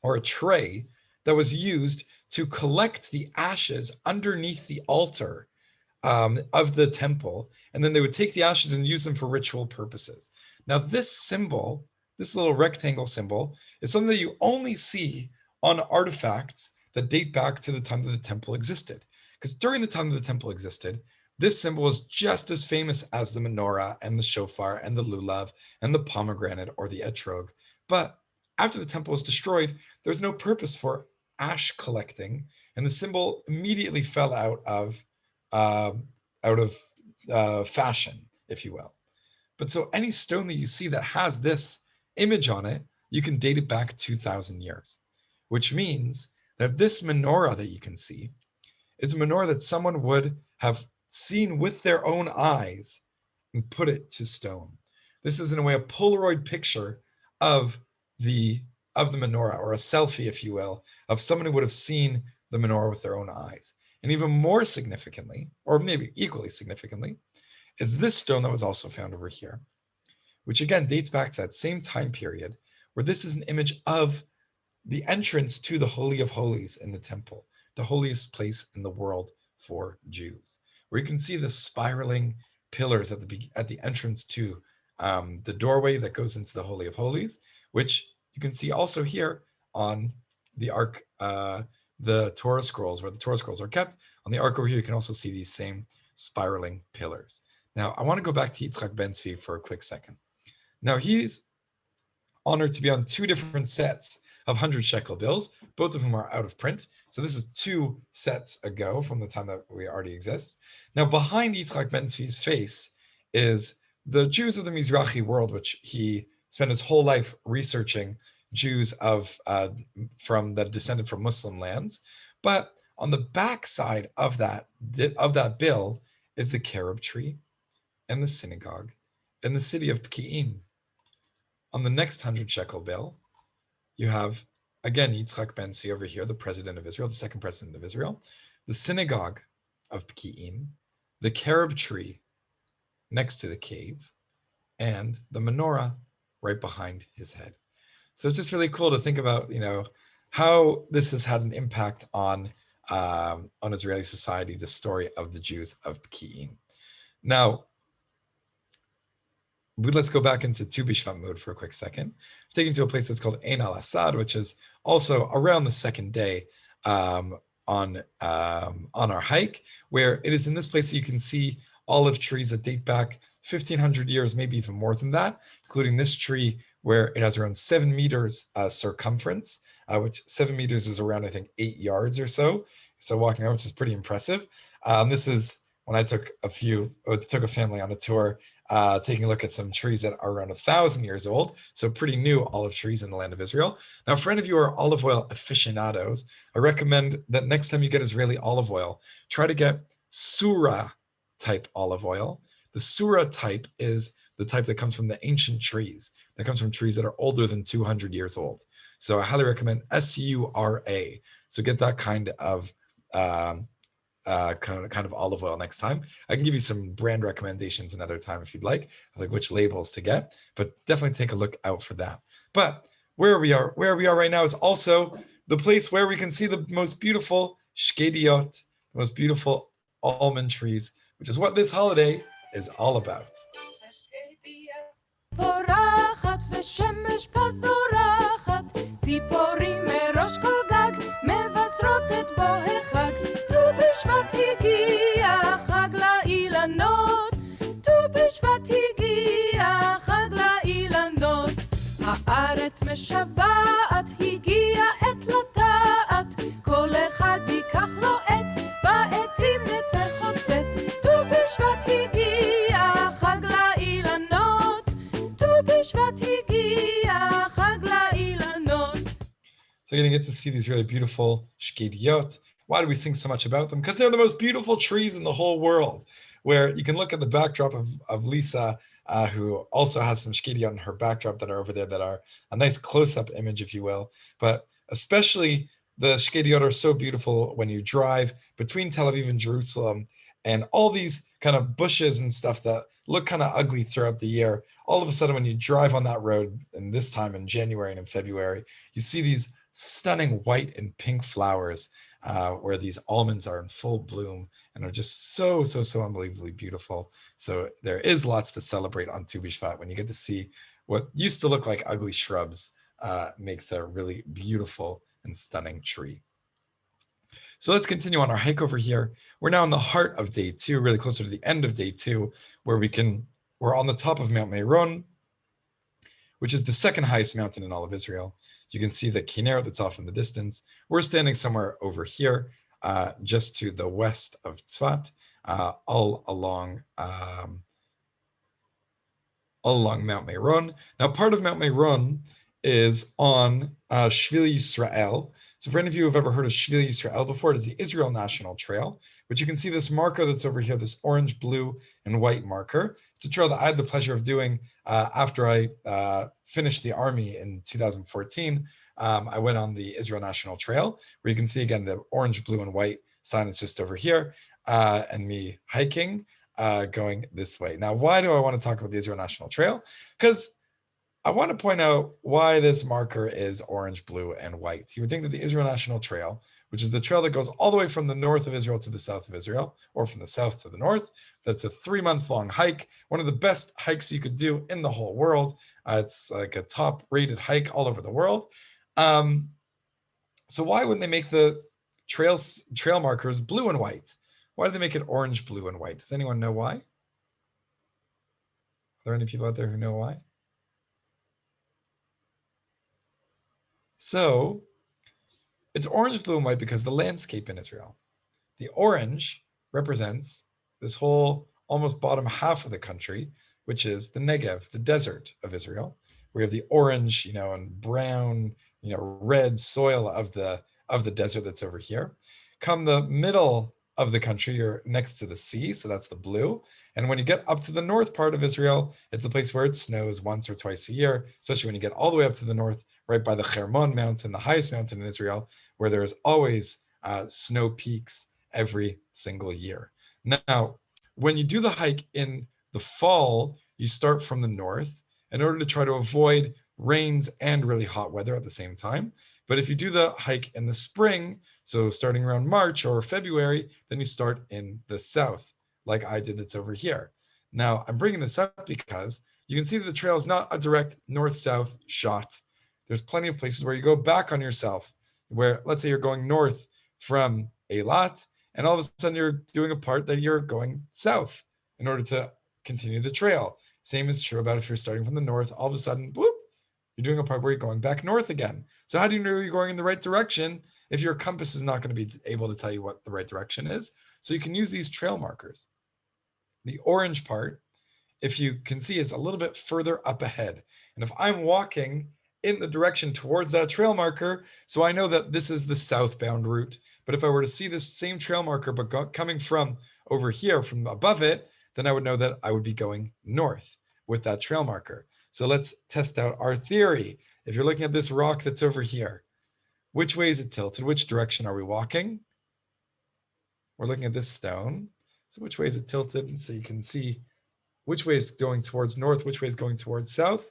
S2: or a tray that was used to collect the ashes underneath the altar of the temple, and then they would take the ashes and use them for ritual purposes. Now, this symbol, this little rectangle symbol, is something that you only see on artifacts that date back to the time that the temple existed. Because during the time that the temple existed, this symbol was just as famous as the menorah and the shofar and the lulav and the pomegranate or the etrog. But after the temple was destroyed, there was no purpose for ash collecting, and the symbol immediately fell out of fashion, if you will. But so any stone that you see that has this image on it, you can date it back 2,000 years, which means that this menorah that you can see is a menorah that someone would have seen with their own eyes and put it to stone. This is in a way a Polaroid picture of the menorah, or a selfie, if you will, of someone who would have seen the menorah with their own eyes. And even more significantly, or maybe equally significantly, is this stone that was also found over here, which again dates back to that same time period, where this is an image of the entrance to the Holy of Holies in the temple, the holiest place in the world for Jews, where you can see the spiraling pillars at the entrance to the doorway that goes into the Holy of Holies, which you can see also here on the Ark, the Torah scrolls, where the Torah scrolls are kept. On the Ark over here, you can also see these same spiraling pillars. Now, I want to go back to Yitzchak Ben Tzvi for a quick second. Now, he's honored to be on 2 different sets of 100 shekel bills, both of whom are out of print. So this is 2 sets ago from the time that we already exist. Now, behind Yitzchak Ben Tzvi's face is the Jews of the Mizrahi world, which he spent his whole life researching Jews that descended from Muslim lands. But on the back side of that bill is the carob tree and the synagogue and the city of Pki'im. On the next 100 shekel bill, you have, again, Yitzchak Ben Tzvi over here, the president of Israel, the second president of Israel, the synagogue of Pki'im, the carob tree next to the cave, and the menorah right behind his head. So it's just really cool to think about, how this has had an impact on Israeli society, the story of the Jews of Pki'im. Now, let's go back into Tu B'Shvat mode for a quick second. Taking to a place that's called Ein al-Asad, which is also around the second day on our hike, where it is in this place that you can see olive trees that date back 1,500 years, maybe even more than that, including this tree where it has around 7 meters circumference, which 7 meters is around, I think, 8 yards or so. So walking around, which is pretty impressive. This is when I took a family on a tour, taking a look at some trees that are around 1,000 years old. So pretty new olive trees in the land of Israel. Now, for any of you who are olive oil aficionados, I recommend that next time you get Israeli olive oil, try to get Sura type olive oil. The Sura type is the type that comes from the ancient trees, that comes from trees that are older than 200 years old. So I highly recommend Sura. So get that kind of olive oil next time. I can give you some brand recommendations another time if you'd like which labels to get, but definitely take a look out for that. But where we are right now is also the place where we can see the most beautiful shkediot, the most beautiful almond trees, which is what this holiday is all about.
S6: פורחת ושמש פזורחת, ציפורים מראש כל גג, מבשרות את בוא החג. ט"ו בשבט הגיע, חג לאילנות, ט"ו בשבט הגיע, חג לאילנות. הארץ משוועת, הגיע עת לטעת, כל אחד ייקח לו עץ, בעטים נצא חוצץ. ט"ו בשבט הגיע, חג לאילנות, ט"ו בשבט הגיע, חג לאילנות.
S2: So you're going to get to see these really beautiful shkediot. Why do we sing so much about them? Because they're the most beautiful trees in the whole world, where you can look at the backdrop of Lisa, who also has some shkediot in her backdrop that are over there that are a nice close-up image, if you will. But especially the shkediot are so beautiful when you drive between Tel Aviv and Jerusalem, and all these kind of bushes and stuff that look kind of ugly throughout the year. All of a sudden, when you drive on that road, and this time in January and in February, you see these stunning white and pink flowers where these almonds are in full bloom and are just so unbelievably beautiful. So there is lots to celebrate on Tu B'Shvat when you get to see what used to look like ugly shrubs makes a really beautiful and stunning tree. So let's continue on our hike over here. We're now in the heart of day 2, really closer to the end of day 2, where we're on the top of Mount Meron, which is the second highest mountain in all of Israel. You can see the Kinneret that's off in the distance. We're standing somewhere over here, just to the west of Tzfat, all along Mount Meron. Now, part of Mount Meron is on Shvil Yisrael. So for any of you who have ever heard of Shvil Yisrael before, it is the Israel National Trail, which you can see this marker that's over here, this orange, blue, and white marker. It's a trail that I had the pleasure of doing after I finished the army in 2014. I went on the Israel National Trail, where you can see, again, the orange, blue, and white sign is just over here, and me hiking, going this way. Now, why do I want to talk about the Israel National Trail? Because I want to point out why this marker is orange, blue, and white. You would think that the Israel National Trail which is the trail that goes all the way from the north of Israel to the south of Israel, or from the south to the north. That's a 3-month-long hike, one of the best hikes you could do in the whole world. It's like a top-rated hike all over the world. So why wouldn't they make the trail markers blue and white? Why do they make it orange, blue, and white? Does anyone know why? Are there any people out there who know why? So it's orange, blue, and white because the landscape in Israel. The orange represents this whole almost bottom half of the country, which is the Negev, the desert of Israel. We have the orange, and brown, red soil of the desert that's over here. Come the middle of the country, you're next to the sea, so that's the blue. And when you get up to the north part of Israel, it's a place where it snows once or twice a year, especially when you get all the way up to the north, right by the Hermon mountain, the highest mountain in Israel, where there's always snow peaks every single year. Now, when you do the hike in the fall, you start from the north in order to try to avoid rains and really hot weather at the same time. But if you do the hike in the spring, so starting around March or February, then you start in the south, like I did. It's over here. Now, I'm bringing this up because you can see that the trail is not a direct north-south shot. There's plenty of places where you go back on yourself, where let's say you're going north from Eilat, and all of a sudden you're doing a part that you're going south in order to continue the trail. Same is true about if you're starting from the north, all of a sudden, whoop, you're doing a part where you're going back north again. So how do you know you're going in the right direction if your compass is not going to be able to tell you what the right direction is? So you can use these trail markers. The orange part, if you can see, is a little bit further up ahead. And if I'm walking in the direction towards that trail marker, so I know that this is the southbound route. But if I were to see this same trail marker, but coming from over here, from above it, then I would know that I would be going north with that trail marker. So let's test out our theory. If you're looking at this rock that's over here, which way is it tilted? Which direction are we walking? We're looking at this stone. So which way is it tilted? So you can see which way is going towards north, which way is going towards south.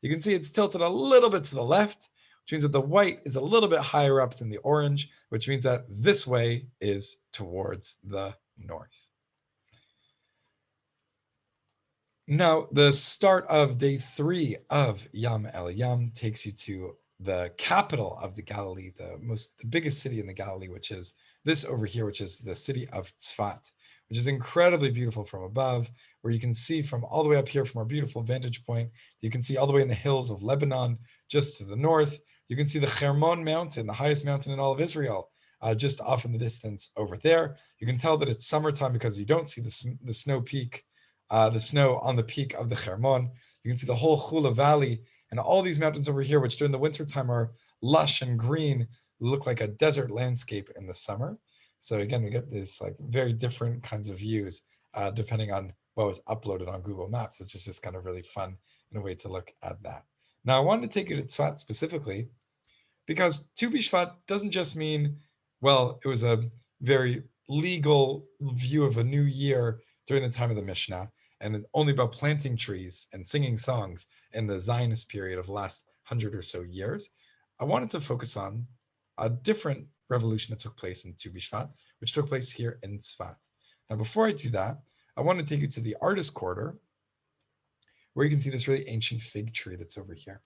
S2: You can see it's tilted a little bit to the left, which means that the white is a little bit higher up than the orange, which means that this way is towards the north. Now, the start of day 3 of Yam El-Yam takes you to the capital of the Galilee, the biggest city in the Galilee, which is this over here, which is the city of Tzfat, which is incredibly beautiful from above, where you can see from all the way up here from our beautiful vantage point. You can see all the way in the hills of Lebanon, just to the north. You can see the Hermon mountain, the highest mountain in all of Israel, just off in the distance over there. You can tell that it's summertime because you don't see the snow peak, the snow on the peak of the Hermon. You can see the whole Chula Valley and all these mountains over here, which during the wintertime are lush and green, look like a desert landscape in the summer. So again, we get these like very different kinds of views depending on what was uploaded on Google Maps, which is just kind of really fun in a way to look at that. Now, I wanted to take you to Tzfat specifically because Tu B'Shvat doesn't just mean, well, it was a very legal view of a new year during the time of the Mishnah, and only about planting trees and singing songs in the Zionist period of the last 100 or so years. I wanted to focus on a different revolution that took place in Tu B'Shvat, which took place here in Tzfat. Now, before I do that, I want to take you to the artist quarter, where you can see this really ancient fig tree that's over here,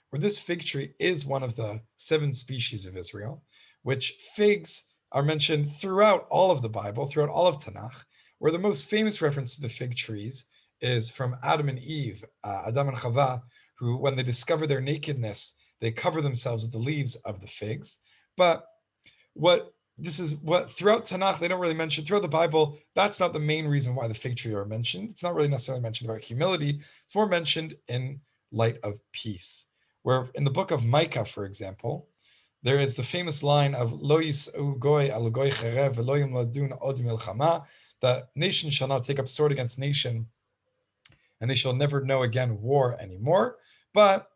S2: where this fig tree is one of the 7 species of Israel, which figs are mentioned throughout all of the Bible, throughout all of Tanakh, where the most famous reference to the fig trees is from Adam and Eve, Adam and Chava, who, when they discover their nakedness, they cover themselves with the leaves of the figs. But what throughout Tanakh, they don't really mention, throughout the Bible, that's not the main reason why the fig tree are mentioned. It's not really necessarily mentioned about humility. It's more mentioned in light of peace, where in the book of Micah, for example, there is the famous line of Lo yis'u goy al goy cherev v'lo yimladun od milchama, that nation shall not take up sword against nation, and they shall never know again war anymore. But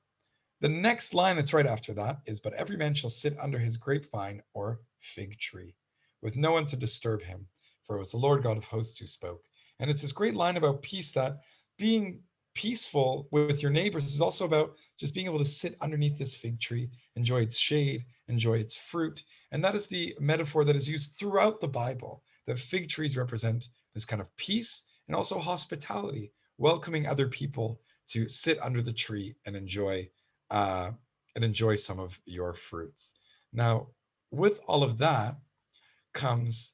S2: the next line that's right after that is, but every man shall sit under his grapevine or fig tree, with no one to disturb him, for it was the Lord God of hosts who spoke. And it's this great line about peace, that being peaceful with your neighbors is also about just being able to sit underneath this fig tree, enjoy its shade, enjoy its fruit. And that is the metaphor that is used throughout the Bible, that fig trees represent this kind of peace and also hospitality, welcoming other people to sit under the tree and enjoy some of your fruits. Now, with all of that comes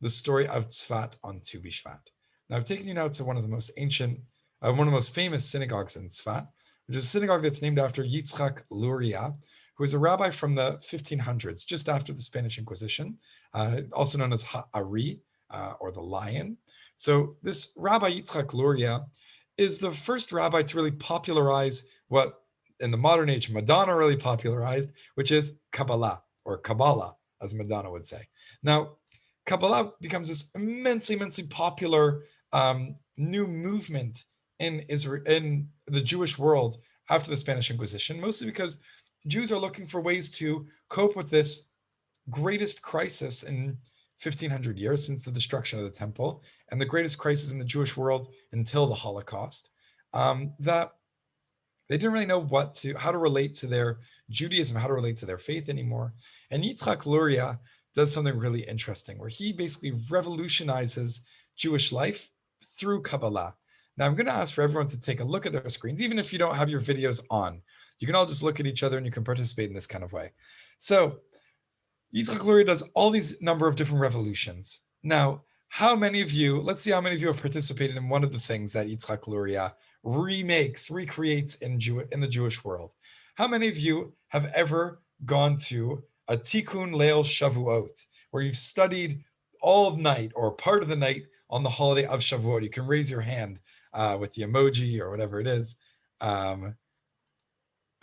S2: the story of Tzfat on Tu B'Shvat. Now, I've taken you now to one of the most famous synagogues in Tzfat, which is a synagogue that's named after Yitzchak Luria, who was a rabbi from the 1500s, just after the Spanish Inquisition, also known as Ha'ari, or the lion. So this Rabbi Yitzchak Luria is the first rabbi to really popularize what in the modern age Madonna really popularized, which is Kabbalah, or Kabbalah, as Madonna would say. Now, Kabbalah becomes this immensely popular new movement in Israel, in the Jewish world after the Spanish Inquisition, mostly because Jews are looking for ways to cope with this greatest crisis in 1500 years since the destruction of the temple, and the greatest crisis in the Jewish world until the Holocaust, that they didn't really know how to relate to their Judaism, how to relate to their faith anymore. And Yitzchak Luria does something really interesting, where he basically revolutionizes Jewish life through Kabbalah. Now, I'm going to ask for everyone to take a look at their screens, even if you don't have your videos on. You can all just look at each other and you can participate in this kind of way. So Yitzchak Luria does all these number of different revolutions. Now, how many of you, let's see how many of you have participated in one of the things that Yitzchak Luria recreates in the Jewish world. How many of you have ever gone to a Tikkun Leil Shavuot, where you've studied all night or part of the night on the holiday of Shavuot? You can raise your hand with the emoji or whatever it is. I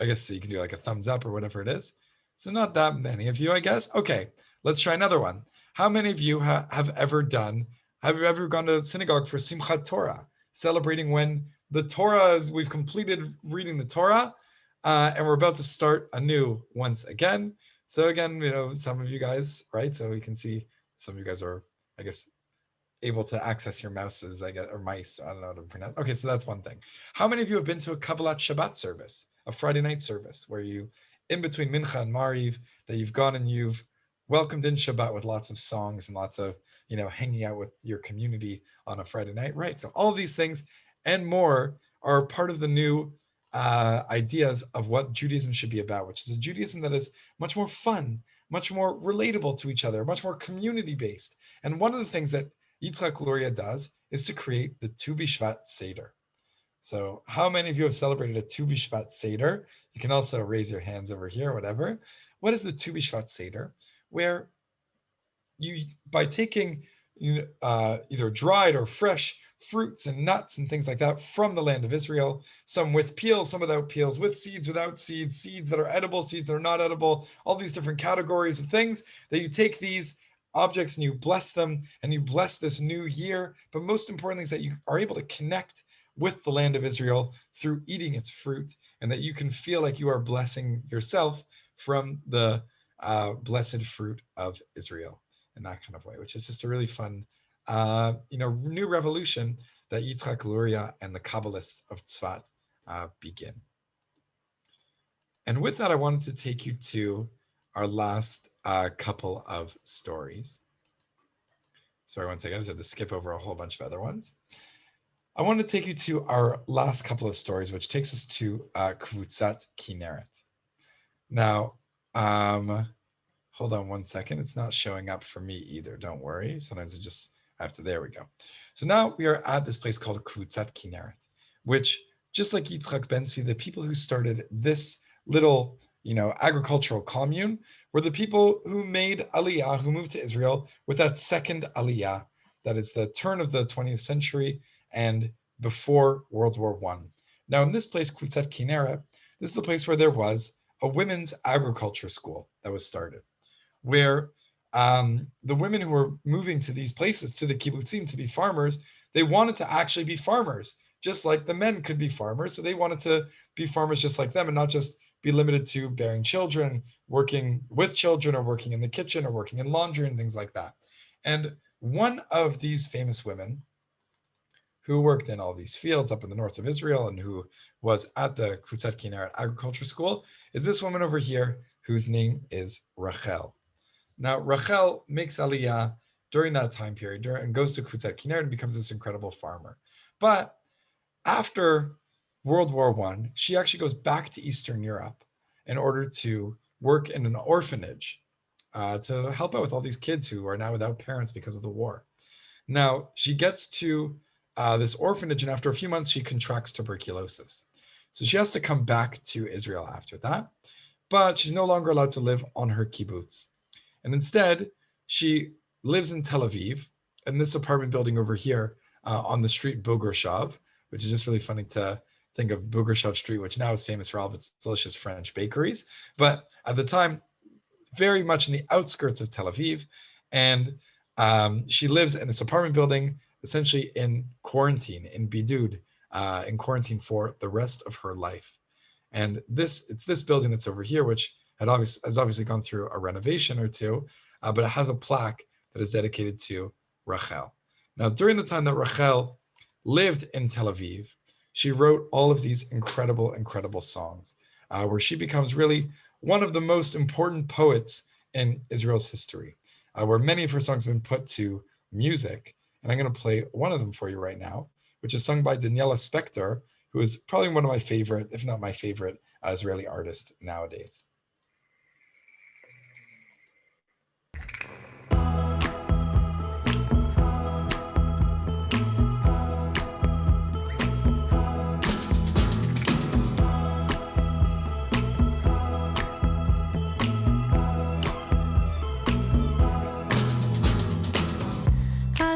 S2: guess so you can do like a thumbs up or whatever it is. So not that many of you, I guess. Okay, let's try another one. How many of you have ever gone to synagogue for Simchat Torah, celebrating when the Torah is, we've completed reading the Torah, and we're about to start anew once again. So again, some of you guys, right? So we can see some of you guys are, I guess, able to access your mouses, I guess, or mice. I don't know how to pronounce. Okay, so that's one thing. How many of you have been to a Kabbalat Shabbat service, a Friday night service, where you, in between Mincha and Mariv, that you've gone and you've welcomed in Shabbat with lots of songs and lots of, hanging out with your community on a Friday night, right? So all of these things and more are part of the new ideas of what Judaism should be about, which is a Judaism that is much more fun, much more relatable to each other, much more community-based. And one of the things that Yitzchak Luria does is to create the Tu B'Shvat Seder. So how many of you have celebrated a Tu B'Shvat Seder? You can also raise your hands over here, whatever. What is the Tu B'Shvat Seder? Where you, by taking either dried or fresh fruits and nuts and things like that from the land of Israel, some with peels, some without peels, with seeds, without seeds, seeds that are edible, seeds that are not edible, all these different categories of things, that you take these objects and you bless them and you bless this new year. But most importantly is that you are able to connect with the land of Israel through eating its fruit, and that you can feel like you are blessing yourself from the blessed fruit of Israel in that kind of way, which is just a really fun new revolution that Yitzchak Luria and the Kabbalists of Tzfat begin. And with that, I wanted to take you to our last couple of stories. Sorry, one second, I just had to skip over a whole bunch of other ones. I want to take you to our last couple of stories, which takes us to Kvutzat Kinneret. Now, hold on one second. It's not showing up for me either. Don't worry. Sometimes it just there we go. So now we are at this place called Kvutzat Kinneret, which, just like Yitzchak Ben-Zvi, the people who started this little, agricultural commune were the people who made Aliyah, who moved to Israel with that second Aliyah, that is the turn of the 20th century and before World War I. Now in this place, Kvutzat Kinneret, this is the place where there was a women's agriculture school that was started, where the women who were moving to these places, to the kibbutzim, to be farmers, they wanted to actually be farmers, just like the men could be farmers. So they wanted to be farmers just like them and not just be limited to bearing children, working with children, or working in the kitchen, or working in laundry and things like that. And one of these famous women who worked in all these fields up in the north of Israel and who was at the Kvutzat Kinneret Agriculture School, is this woman over here, whose name is Rachel. Now, Rachel makes Aliyah during that time period and goes to Kvutzat Kinneret and becomes this incredible farmer. But after World War I, she actually goes back to Eastern Europe in order to work in an orphanage to help out with all these kids who are now without parents because of the war. Now, she gets to this orphanage, and after a few months, she contracts tuberculosis. So she has to come back to Israel after that, but she's no longer allowed to live on her kibbutz. And instead, she lives in Tel Aviv, in this apartment building over here on the street Bogurshav, which is just really funny to think of Bogurshav Street, which now is famous for all of its delicious French bakeries. But at the time, very much in the outskirts of Tel Aviv. And she lives in this apartment building, essentially in quarantine, in bidud, in quarantine for the rest of her life. And it's this building that's over here, which has obviously gone through a renovation or two, but it has a plaque that is dedicated to Rachel. Now, during the time that Rachel lived in Tel Aviv, she wrote all of these incredible, incredible songs, where she becomes really one of the most important poets in Israel's history, where many of her songs have been put to music. And I'm going to play one of them for you right now, which is sung by Daniela Spector, who is probably one of my favorite, if not my favorite, Israeli artist nowadays.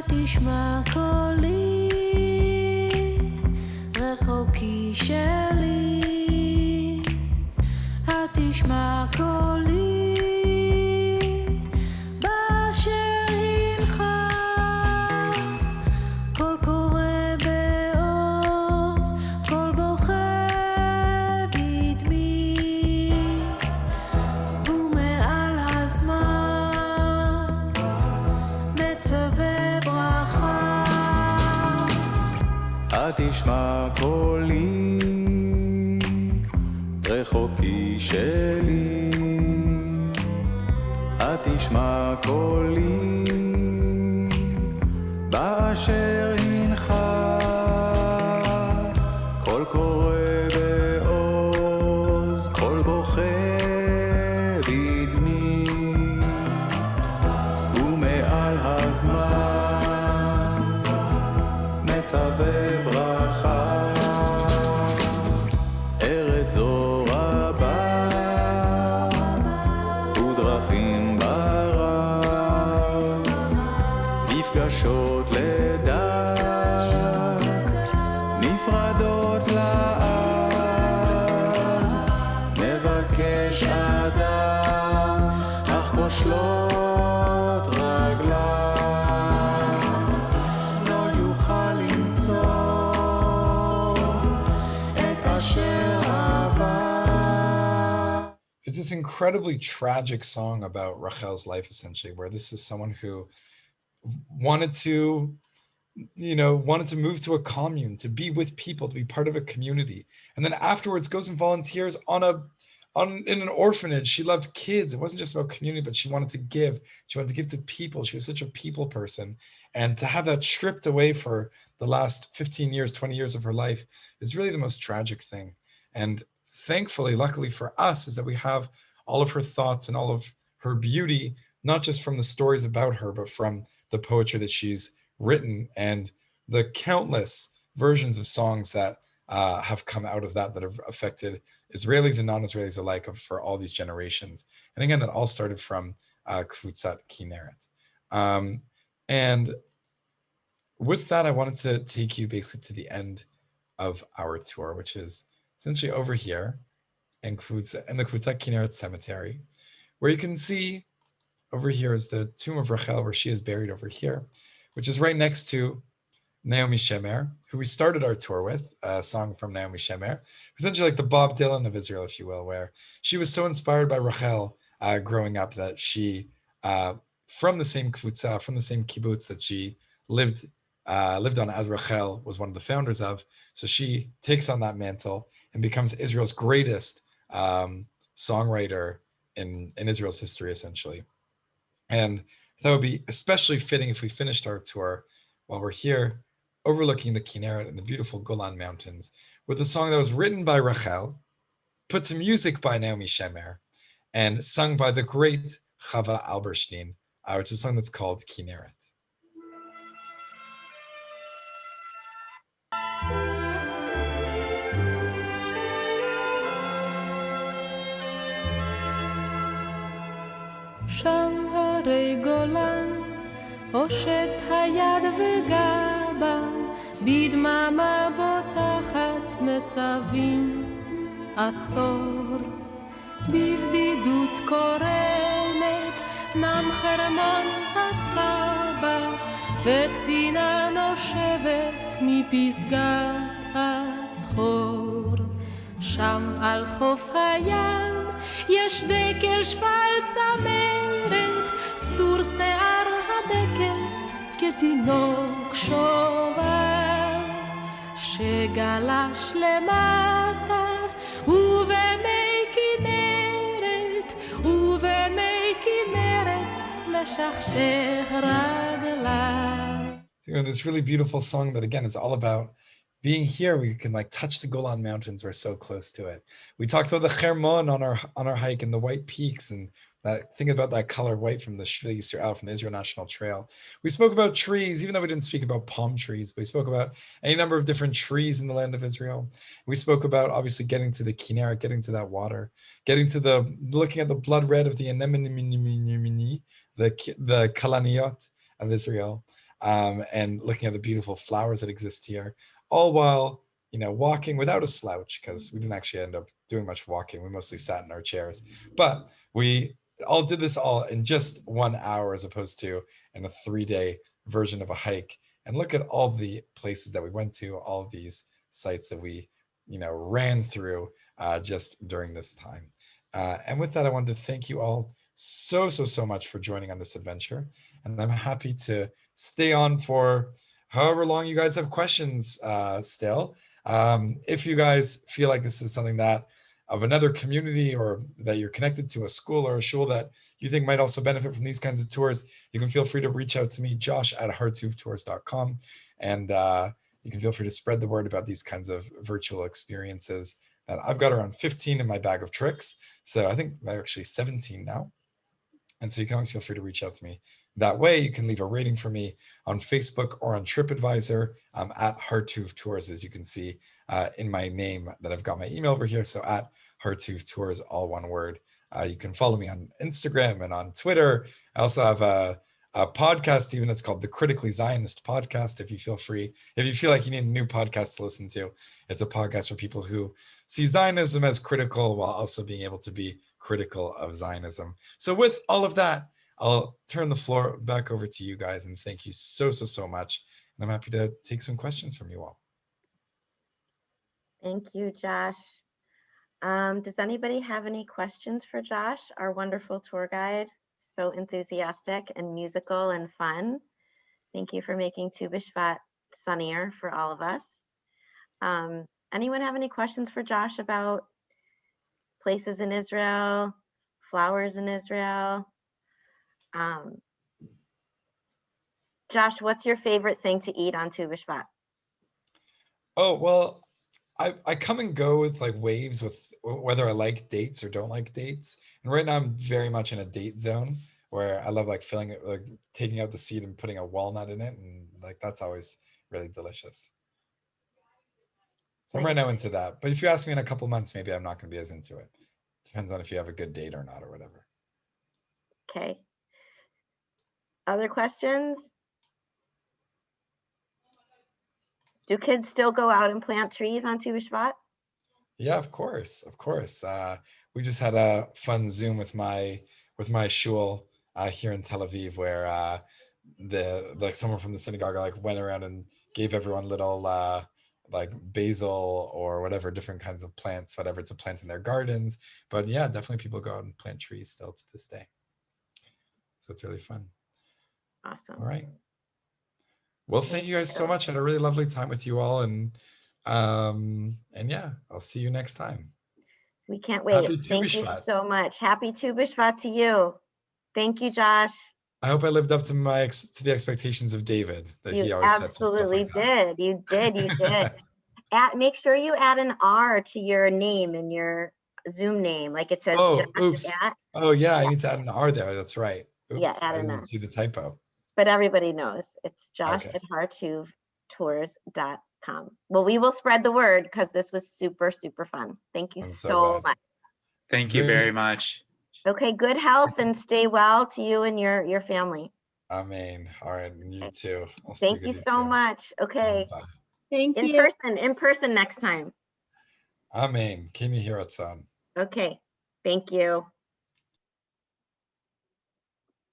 S6: תשמע קולי, רחוקי שלי, התשמע קולי, באשר הנך, קול קורא בעוז, קול בוכה בדמי, ומעל הזמן מצווה
S4: התשמע קולי, רחוקי שלי, התשמע קולי, באשר הנך, קול קורא בעוז, קול בוכה בדמי, ומעל הזמן מצווה ברכה, ארץ זו רבה ודרכים ברב, נפגשות לדעת, נפרדות לעד, מבקש אדם אך כושלות רגליו, לא יוכל למצוא את אשר אהבה.
S2: It's this incredibly tragic song about Rachel's life, essentially, where this is someone who wanted to move to a commune, to be with people, to be part of a community. And then afterwards goes and volunteers in an orphanage. She loved kids. It wasn't just about community, but she wanted to give. She wanted to give to people. She was such a people person. And to have that stripped away for the last 15 years, 20 years of her life is really the most tragic thing. And thankfully, luckily for us, is that we have all of her thoughts and all of her beauty, not just from the stories about her, but from the poetry that she's written and the countless versions of songs that have come out of that have affected Israelis and non-Israelis alike for all these generations. And again, that all started from Kvutzat Kinneret. And with that, I wanted to take you basically to the end of our tour, which is essentially over here in the Kvutzat Kinneret Cemetery, where you can see over here is the tomb of Rachel, where she is buried over here, which is right next to Naomi Shemer, who we started our tour with, a song from Naomi Shemer, essentially like the Bob Dylan of Israel, if you will, where she was so inspired by Rachel growing up that she, from the same kvutzah, from the same kibbutz that she lived lived on, as Rachel was one of the founders of. So she takes on that mantle and becomes Israel's greatest songwriter in Israel's history, essentially. And that would be especially fitting if we finished our tour while we're here, overlooking the Kinneret and the beautiful Golan Mountains, with a song that was written by Rachel, put to music by Naomi Shemer, and sung by the great Chava Alberstein, which is a song that's called Kinneret.
S6: שם הרי גולן, הושט היד וגם, בדממה בוטחת מצבים, עצור, בבדידות קורנת, נם חרמון הסבא, וצינה נושבת מפסגת הצחור. שם על חוף הים יש דקל שפל צמרת, סדור שיער הדקל כתינוק שובב, שגלש למטה ובמי כנרת, ובמי כנרת משכשך רגליו.
S2: This really beautiful song that, again, is all about being here. We can like touch the Golan Mountains. We're so close to it. We talked about the Hermon on our hike and the white peaks, and that think about that color white from the Shvili Yisrael, from the Israel National Trail. We spoke about trees, even though we didn't speak about palm trees, but we spoke about any number of different trees in the land of Israel. We spoke about obviously getting to the Kinneret, getting to that water, getting to looking at the blood red of the anemone, the Kalaniot of Israel, and looking at the beautiful flowers that exist here. All while, walking without a slouch, because we didn't actually end up doing much walking. We mostly sat in our chairs. But we all did this all in just 1 hour, as opposed to in a 3-day version of a hike. And look at all the places that we went to, all of these sites that we, ran through just during this time. And with that, I wanted to thank you all so much for joining on this adventure. And I'm happy to stay on for however long you guys have questions still. If you guys feel like this is something that of another community, or that you're connected to a school or a shul that you think might also benefit from these kinds of tours, you can feel free to reach out to me, josh@hartuvtours.com. And you can feel free to spread the word about these kinds of virtual experiences that I've got around 15 in my bag of tricks. So I think I'm actually 17 now. And so you can always feel free to reach out to me that way. You can leave a rating for me on Facebook or on TripAdvisor. I'm at Hartuv Tours, as you can see in my name that I've got my email over here. So at Hartuv Tours, all one word. You can follow me on Instagram and on Twitter. I also have a podcast even that's called the Critically Zionist Podcast. If you feel like you need a new podcast to listen to, it's a podcast for people who see Zionism as critical while also being able to be critical of Zionism. So with all of that, I'll turn the floor back over to you guys, and thank you so much. And I'm happy to take some questions from you all.
S1: Thank you, Josh. Does anybody have any questions for Josh, our wonderful tour guide? So enthusiastic and musical and fun. Thank you for making Tu B'Shvat sunnier for all of us. Anyone have any questions for Josh about places in Israel, flowers in Israel? Josh, what's your favorite thing to eat on Tu B'Shvat?
S2: Oh, well, I come and go with like waves with whether I like dates or don't like dates. And right now I'm very much in a date zone where I love like filling it, like taking out the seed and putting a walnut in it. And like, that's always really delicious. So I'm right now into that. But if you ask me in a couple months, maybe I'm not going to be as into it. Depends on if you have a good date or not or whatever.
S1: Okay. Other questions? Do kids still go out and plant trees on Tu B'Shvat?
S2: Yeah, of course. We just had a fun Zoom with my shul here in Tel Aviv, where someone from the synagogue like went around and gave everyone little like basil or whatever different kinds of plants, whatever to plant in their gardens. But yeah, definitely people go out and plant trees still to this day. So it's really fun.
S1: Awesome.
S2: All right. Well, thank you guys so much. I had a really lovely time with you all, and yeah, I'll see you next time.
S1: We can't
S2: Happy
S1: wait.
S2: Tu
S1: Thank you
S2: B'Shvat.
S1: so much. Happy Tu B'Shvat to you. Thank you, Josh.
S2: I hope I lived up to the expectations of David that he
S1: You
S2: always said some stuff
S1: absolutely
S2: like that.
S1: did. You did. You did. Make sure you add an R to your name in your Zoom name, like it says.
S2: Oh,
S1: Josh
S2: oops.
S1: at.
S2: Oh, yeah, I need to add an R there. That's right. Oops,
S1: Yeah, add
S2: I
S1: an
S2: didn't
S1: R.
S2: see the typo.
S1: But everybody knows it's Josh
S2: Okay.
S1: at hartuvtours.com. Well, we will spread the word because this was super, super fun. Thank you
S2: I'm
S1: so
S2: so glad.
S1: much.
S3: Thank you
S2: Great.
S3: very much.
S1: Okay, good health and stay well to you and your family.
S2: Amen. All right, and you too. I'll
S1: Thank
S2: speak
S1: you
S2: with
S1: so
S2: too.
S1: much. Okay,
S2: Bye.
S6: Thank
S1: in
S6: you.
S1: person next time.
S2: Amen. Can you hear it, son?
S1: Okay, thank you.